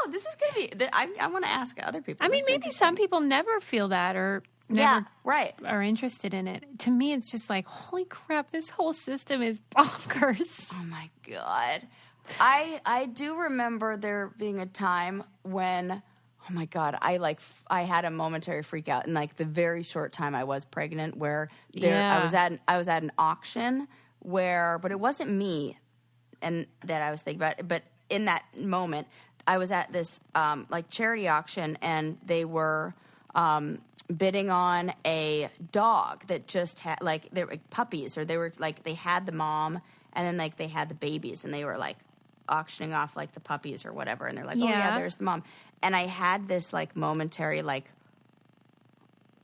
this is going to be... I want to ask other people. I mean, maybe some people never feel that or never are interested in it. To me, it's just like, holy crap, this whole system is bonkers. Oh, my God. I do remember there being a time when, oh, my God, I had a momentary freak out in, like, the very short time I was pregnant where I was at an auction but it wasn't me. And that I was thinking about, but in that moment, I was at this like charity auction, and they were bidding on a dog that just had like they were like puppies, or they were like they had the mom and then like they had the babies, and they were like auctioning off like the puppies or whatever, and they're like, oh yeah, there's the mom. And I had this like momentary like,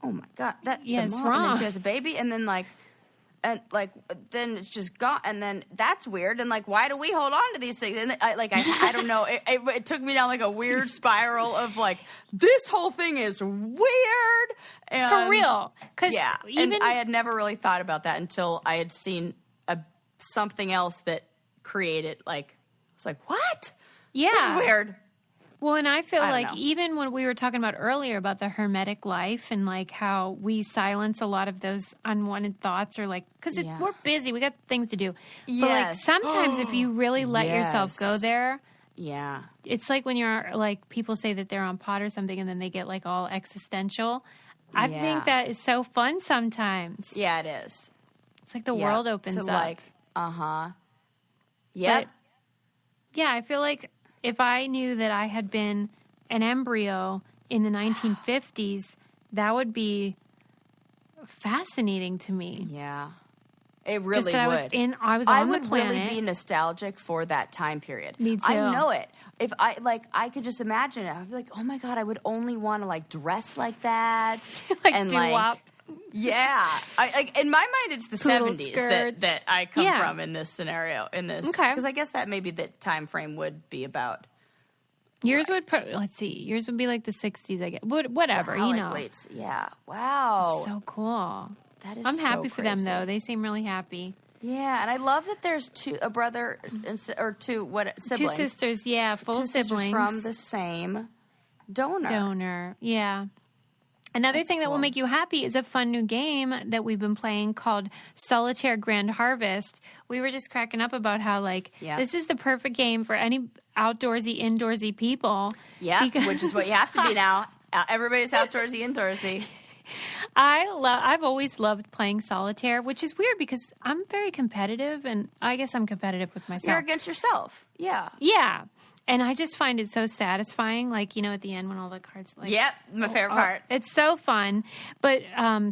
oh my god, that the it's mom, wrong. and then she has a baby, and then like. And like then it's just gone, and then that's weird. And like, why do we hold on to these things? And I don't know. It took me down like a weird spiral of like this whole thing is weird. And For real, because and I had never really thought about that until I had seen something else that created like it's like what? Yeah, this is weird. Well, and I feel like know. even when we were talking about earlier about the hermetic life and like how we silence a lot of those unwanted thoughts, or like because we're busy, we got things to do. But like sometimes if you really let yourself go there, it's like when you're like people say that they're on pot or something, and then they get like all existential. I think that is so fun sometimes. Yeah, it is. It's like the world opens up. Like, But, yeah, I feel like. If I knew that I had been an embryo in the 1950s, that would be fascinating to me. Yeah. It really Just that would. I was on the planet. I would really be nostalgic for that time period. Me too. I know it. If I could just imagine it. I'd be like, oh my God, I would only want to like dress like that. Like and doo-wop. Yeah. In my mind, it's the Poodle 70s that I come from in this scenario. Okay. Because I guess that maybe the time frame would be about. Yours would, let's see, yours would be like the 60s, I guess. Whatever, wow, you know. Like wow. So cool. That is I'm happy so for them, crazy. though. They seem really happy. Yeah, and I love that there's a brother or two siblings. Two sisters, full siblings. From the same donor. Yeah. Another thing that will make you happy is a fun new game that we've been playing called Solitaire Grand Harvest. We were just cracking up about how, this is the perfect game for any outdoorsy, indoorsy people. Yeah, which is what you have to be now. Everybody's outdoorsy, indoorsy. I've always loved playing solitaire, which is weird because I'm very competitive, and I guess I'm competitive with myself. You're against yourself. Yeah. Yeah. And I just find it so satisfying, at the end when all the cards, Yep, my favorite part. It's so fun. But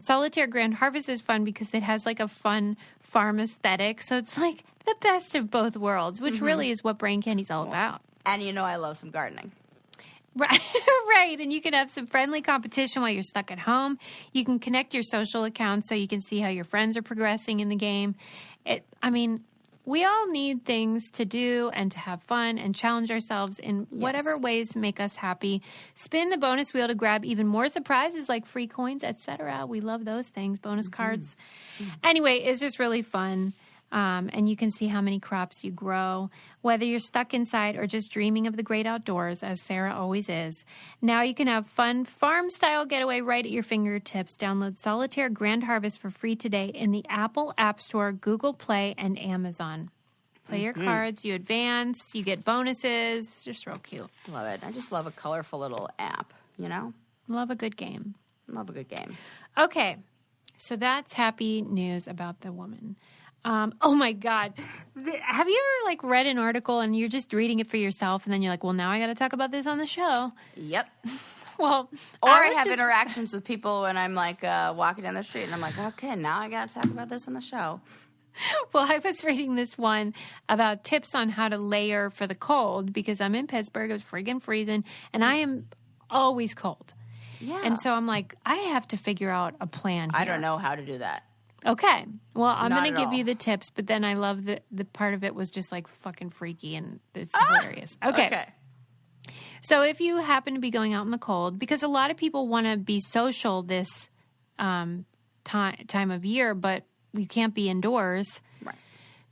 Solitaire Grand Harvest is fun because it has, a fun farm aesthetic. So it's, the best of both worlds, which really is what Brain Candy's all about. And I love some gardening. Right, right. And you can have some friendly competition while you're stuck at home. You can connect your social accounts so you can see how your friends are progressing in the game. We all need things to do and to have fun and challenge ourselves in whatever ways make us happy. Spin the bonus wheel to grab even more surprises like free coins, etc. We love those things, bonus cards. Anyway, it's just really fun. And you can see how many crops you grow, whether you're stuck inside or just dreaming of the great outdoors, as Sarah always is. Now you can have fun farm-style getaway right at your fingertips. Download Solitaire Grand Harvest for free today in the Apple App Store, Google Play, and Amazon. Play your cards, you advance, you get bonuses. Just real cute. Love it. I just love a colorful little app, Love a good game. Love a good game. Okay, so that's happy news about the woman. Oh my God. Have you ever read an article and you're just reading it for yourself and then you're like, well, now I got to talk about this on the show? Yep. Well, or I have interactions with people when I'm walking down the street and I'm like, okay, now I got to talk about this on the show. Well, I was reading this one about tips on how to layer for the cold because I'm in Pittsburgh. It was friggin' freezing and I am always cold. Yeah. And so I'm like, I have to figure out a plan here. I don't know how to do that. Okay. Well, I'm going to give all. you the tips, but then I love the part of it was just fucking freaky and it's hilarious. Okay. So if you happen to be going out in the cold, because a lot of people want to be social this time of year, but you can't be indoors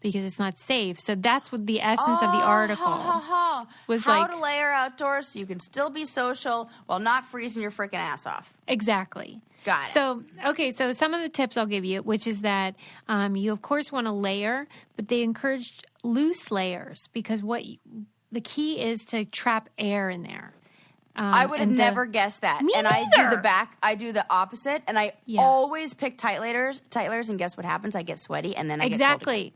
because it's not safe. So that's what the essence of the article was how to layer outdoors so you can still be social while not freezing your freaking ass off. Exactly. Got it. So, okay, so some of the tips I'll give you, which is that you, of course, want to layer, but they encourage loose layers because the key is to trap air in there. I would have never guessed that. Me and neither. I do the opposite, and I always pick tight layers, and guess what happens? I get sweaty, and then I get cold again.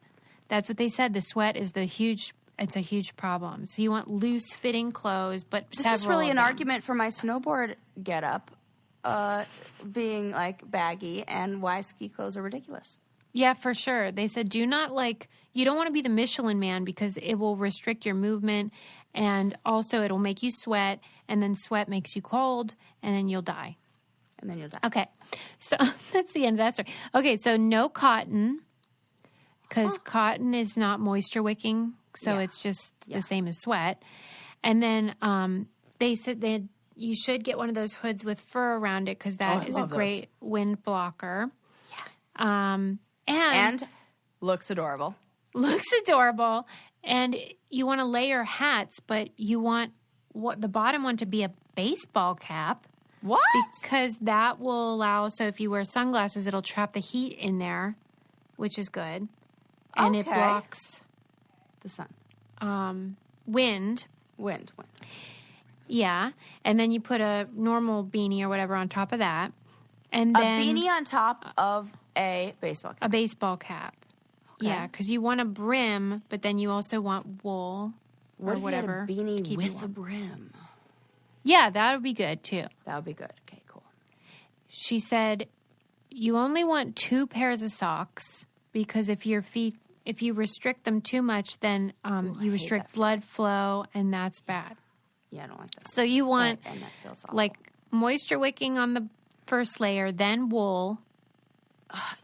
That's what they said. The sweat is the huge it's a huge problem. So you want loose fitting clothes, but This is several really of an them. argument for my snowboard getup being like baggy and why ski clothes are ridiculous. Yeah, for sure. They said you don't want to be the Michelin man because it will restrict your movement, and also it'll make you sweat, and then sweat makes you cold, and then you'll die. And then you'll die. Okay, so that's the end of that story. Okay, so no cotton, because cotton is not moisture wicking, so it's just the same as sweat. And then they said that you should get one of those hoods with fur around it because that is a great wind blocker. Yeah. And looks adorable. Looks adorable. And you want to layer hats, but you want the bottom one to be a baseball cap. What? Because that will allow, so if you wear sunglasses, it'll trap the heat in there, which is good. And it blocks the sun. Wind. Wind. Yeah. And then you put a normal beanie or whatever on top of that. And then a beanie on top of a baseball cap. A baseball cap. Okay. Yeah, because you want a brim, but then you also want wool or whatever. What if you had a beanie with a brim? Yeah, that would be good too. That would be good. Okay, cool. She said you only want 2 pairs of socks because if you restrict them too much, then you restrict blood flow, and that's bad. Yeah, I don't like that. So you want and that feels awful. like moisture wicking on the first layer, then wool.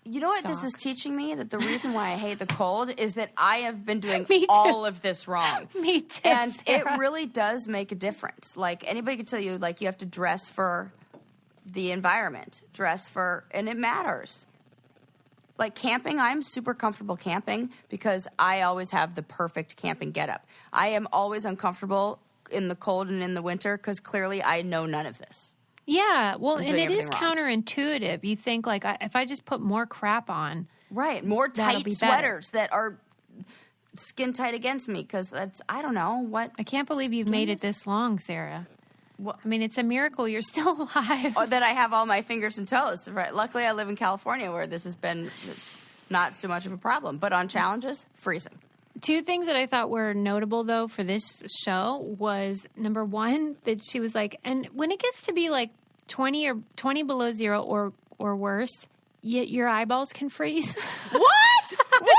You know what this is teaching me? That the reason why I hate the cold is that I have been doing Me too. all of this wrong. Me too. And Sarah. it really does make a difference. Like, anybody can tell you, like, you have to dress for the environment. And it matters. Like, camping, I'm super comfortable camping because I always have the perfect camping getup. I am always uncomfortable in the cold and in the winter because clearly I know none of this. Yeah, well, and it is wrong. counterintuitive. You think, like, if I just put more crap on. Right, more that'll tight be sweaters that are skin tight against me because that's, I don't know what. I can't believe you've made it this long, Sarah. What? I mean, it's a miracle you're still alive. Or that I have all my fingers and toes. Right. Luckily, I live in California where this has been not so much of a problem. But on challenges, freezing. 2 things that I thought were notable, though, for this show was, number one, that she was like, and when it gets to be like 20 below zero or worse, your eyeballs can freeze. What? What?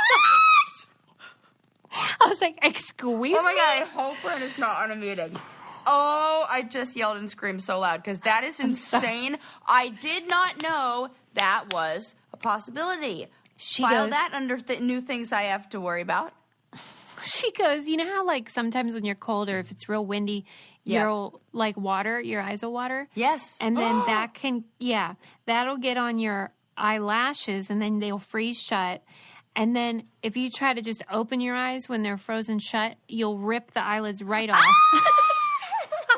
I was like, excuse Oh my me? God, I hope Brent is not on a meeting. Oh, I just yelled and screamed so loud because that is insane. I did not know that was a possibility. File that under new things I have to worry about. She goes, you know how, like, sometimes when you're cold or if it's real windy, you'll, like, water, your eyes will water? Yes. And then that'll get on your eyelashes and then they'll freeze shut. And then if you try to just open your eyes when they're frozen shut, you'll rip the eyelids right off. She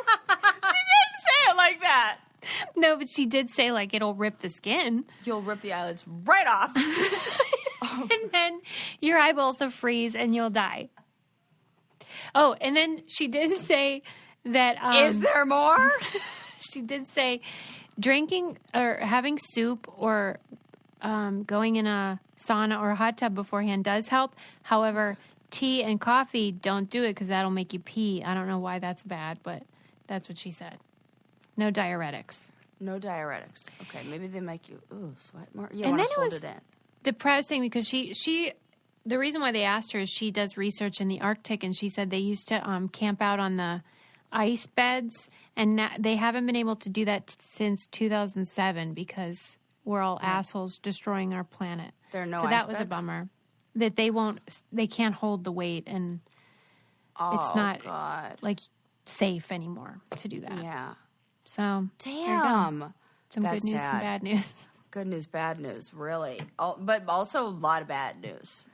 didn't say it like that. No, but she did say, like, it'll rip the skin. You'll rip the eyelids right off. And then your eyeballs will freeze and you'll die. Oh, and then she did say that... is there more? She did say drinking or having soup or going in a sauna or a hot tub beforehand does help. However, tea and coffee, don't do it because that'll make you pee. I don't know why that's bad, but that's what she said. No diuretics. No diuretics. Okay, maybe they make you sweat more. You and want then to hold it in. Depressing because she the reason why they asked her is she does research in the Arctic, and she said they used to camp out on the ice beds, and they haven't been able to do that since 2007 because we're all assholes destroying our planet. There are no so ice that was beds? a bummer that they can't hold the weight, and it's not like safe anymore to do that. Yeah. So damn. Some That's good news, sad. some bad news. Good news, bad news, really. But also a lot of bad news.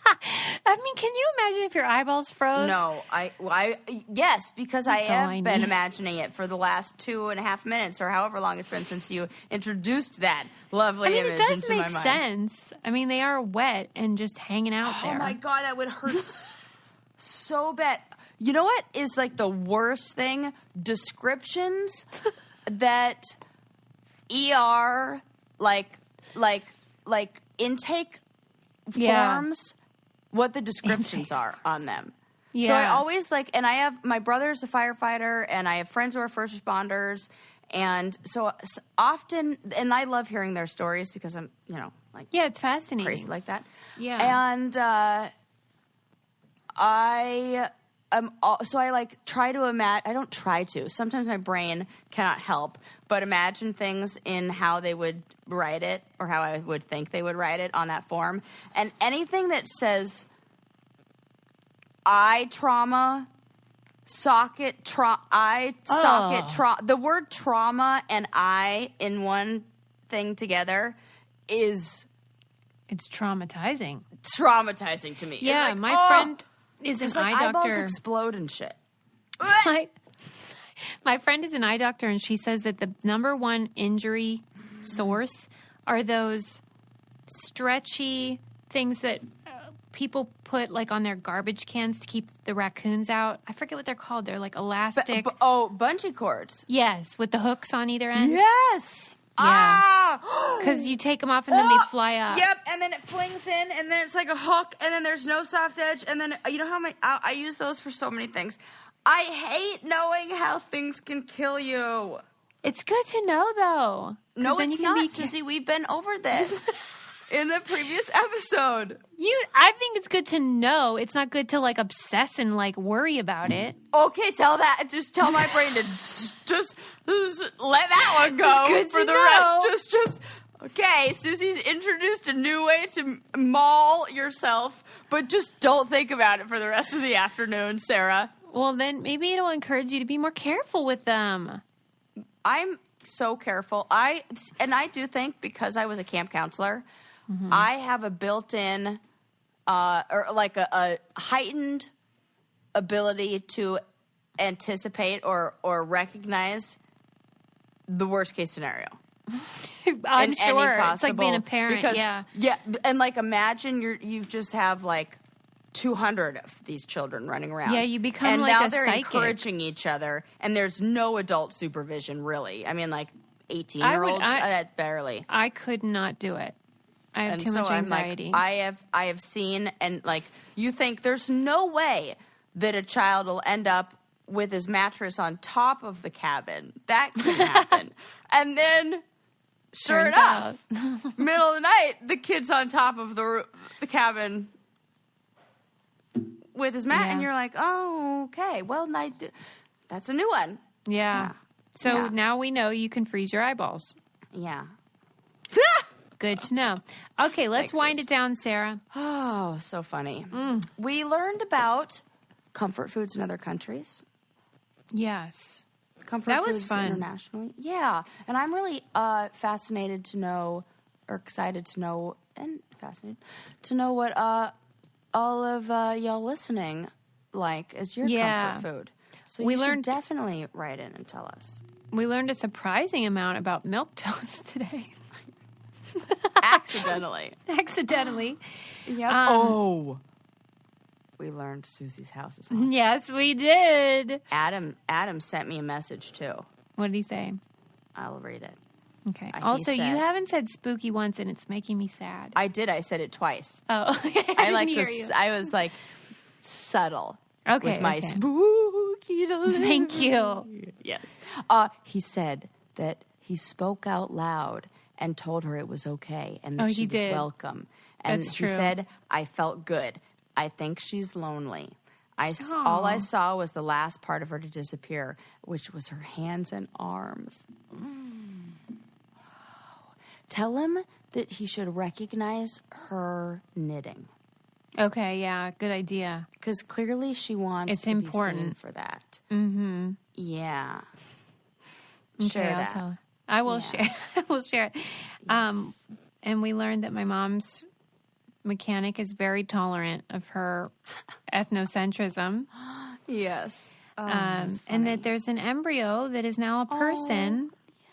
I mean, can you imagine if your eyeballs froze? No, yes, because I That's all have I been need. imagining it for the last 2.5 minutes or however long it's been since you introduced that lovely image it does into my make mind. sense. I mean, they are wet and just hanging out there. Oh my God, that would hurt so bad. You know what is like the worst thing? Descriptions that ER like intake forms, what the descriptions are on them. Yeah. So I always and I have, my brother's a firefighter, and I have friends who are first responders. And so often, and I love hearing their stories because I'm, Yeah, it's fascinating. crazy like that. Yeah. And so I try to imagine, I don't try to, sometimes my brain cannot help but imagine things in how they would write it, or how I would think they would write it on that form. And anything that says eye trauma, the word trauma and I in one thing together is... It's traumatizing. Traumatizing to me. Yeah, It's my friend is an eye eyeballs doctor. explode and shit. My friend is an eye doctor, and she says that the number one injury source are those stretchy things that people put on their garbage cans to keep the raccoons out. I forget what they're called. They're like elastic. Bungee cords. Yes, with the hooks on either end. Yes. Yeah. Because you take them off and then they fly up. Yep, and then it flings in, and then it's like a hook, and then there's no soft edge, and then you know how I use those for so many things. I hate knowing how things can kill you. It's good to know, though. No, it's not, Susie. We've been over this in the previous episode. I think it's good to know. It's not good to obsess and worry about it. Okay, just tell my brain to just let that one go good for to the know. rest. Okay, Susie's introduced a new way to maul yourself, but just don't think about it for the rest of the afternoon, Sarah. Well, then maybe it'll encourage you to be more careful with them. I'm so careful. I do think, because I was a camp counselor, I have a built-in or a heightened ability to anticipate or recognize the worst case scenario. I'm in sure any it's like being a parent. because, yeah, and imagine you just have 200 of these children running around. Yeah, you become and like now a they're psychic. encouraging each other, and there's no adult supervision really. I mean, 18-year-olds, that barely. I could not do it. I have too much anxiety. I have seen, and you think there's no way that a child will end up with his mattress on top of the cabin. That can happen. And then, sure Turns enough, middle of the night, the kid's on top of the cabin with his mat, and you're like, oh, okay, well, that's a new one. Yeah. So now we know you can freeze your eyeballs. Yeah. Good to know. Okay, let's wind it down, Sarah. Oh, so funny. We learned about comfort foods in other countries. Yes. Comfort was foods fun. internationally. Yeah. And I'm really fascinated to know, or excited to know, and fascinated to know what all of y'all listening is your comfort food. So you should definitely write in and tell us. We learned a surprising amount about milquetoast today. Accidentally. Yep. We learned Susie's house is haunted. Yes, we did. Adam sent me a message too. What did he say? I'll read it. Okay. Also, you haven't said spooky once, and it's making me sad. I did. I said it twice. Oh, okay. I didn't hear you. I was subtle. Okay. With my spooky delivery. Thank you. Yes. He said that he spoke out loud and told her it was okay and that she was welcome. And That's he true. said, I felt good. I think she's lonely. All I saw was the last part of her to disappear, which was her hands and arms. Tell him that he should recognize her knitting. Okay, yeah, good idea. Because clearly she wants to be seen for that. Mm-hmm. Yeah. Okay, Share I'll that. tell her. I will share. I will share it. Yes. And we learned that my mom's mechanic is very tolerant of her ethnocentrism. Yes. And that there's an embryo that is now a person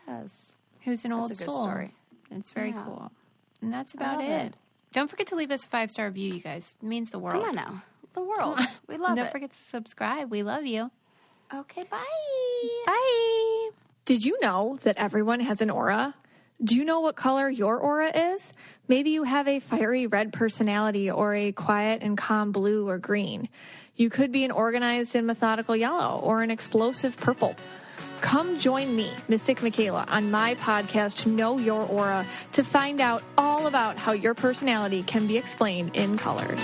Yes. who's an old That's a good soul. story. It's very cool. And that's about love it. it. Don't forget to leave us a 5-star review, you guys. It means the world. Come on now. The world. We love Don't it. forget to subscribe. We love you. Okay, bye. Bye. Did you know that everyone has an aura? Do you know what color your aura is? Maybe you have a fiery red personality or a quiet and calm blue or green. You could be an organized and methodical yellow or an explosive purple. Come join me, Mystic Michaela, on my podcast, Know Your Aura, to find out all about how your personality can be explained in colors.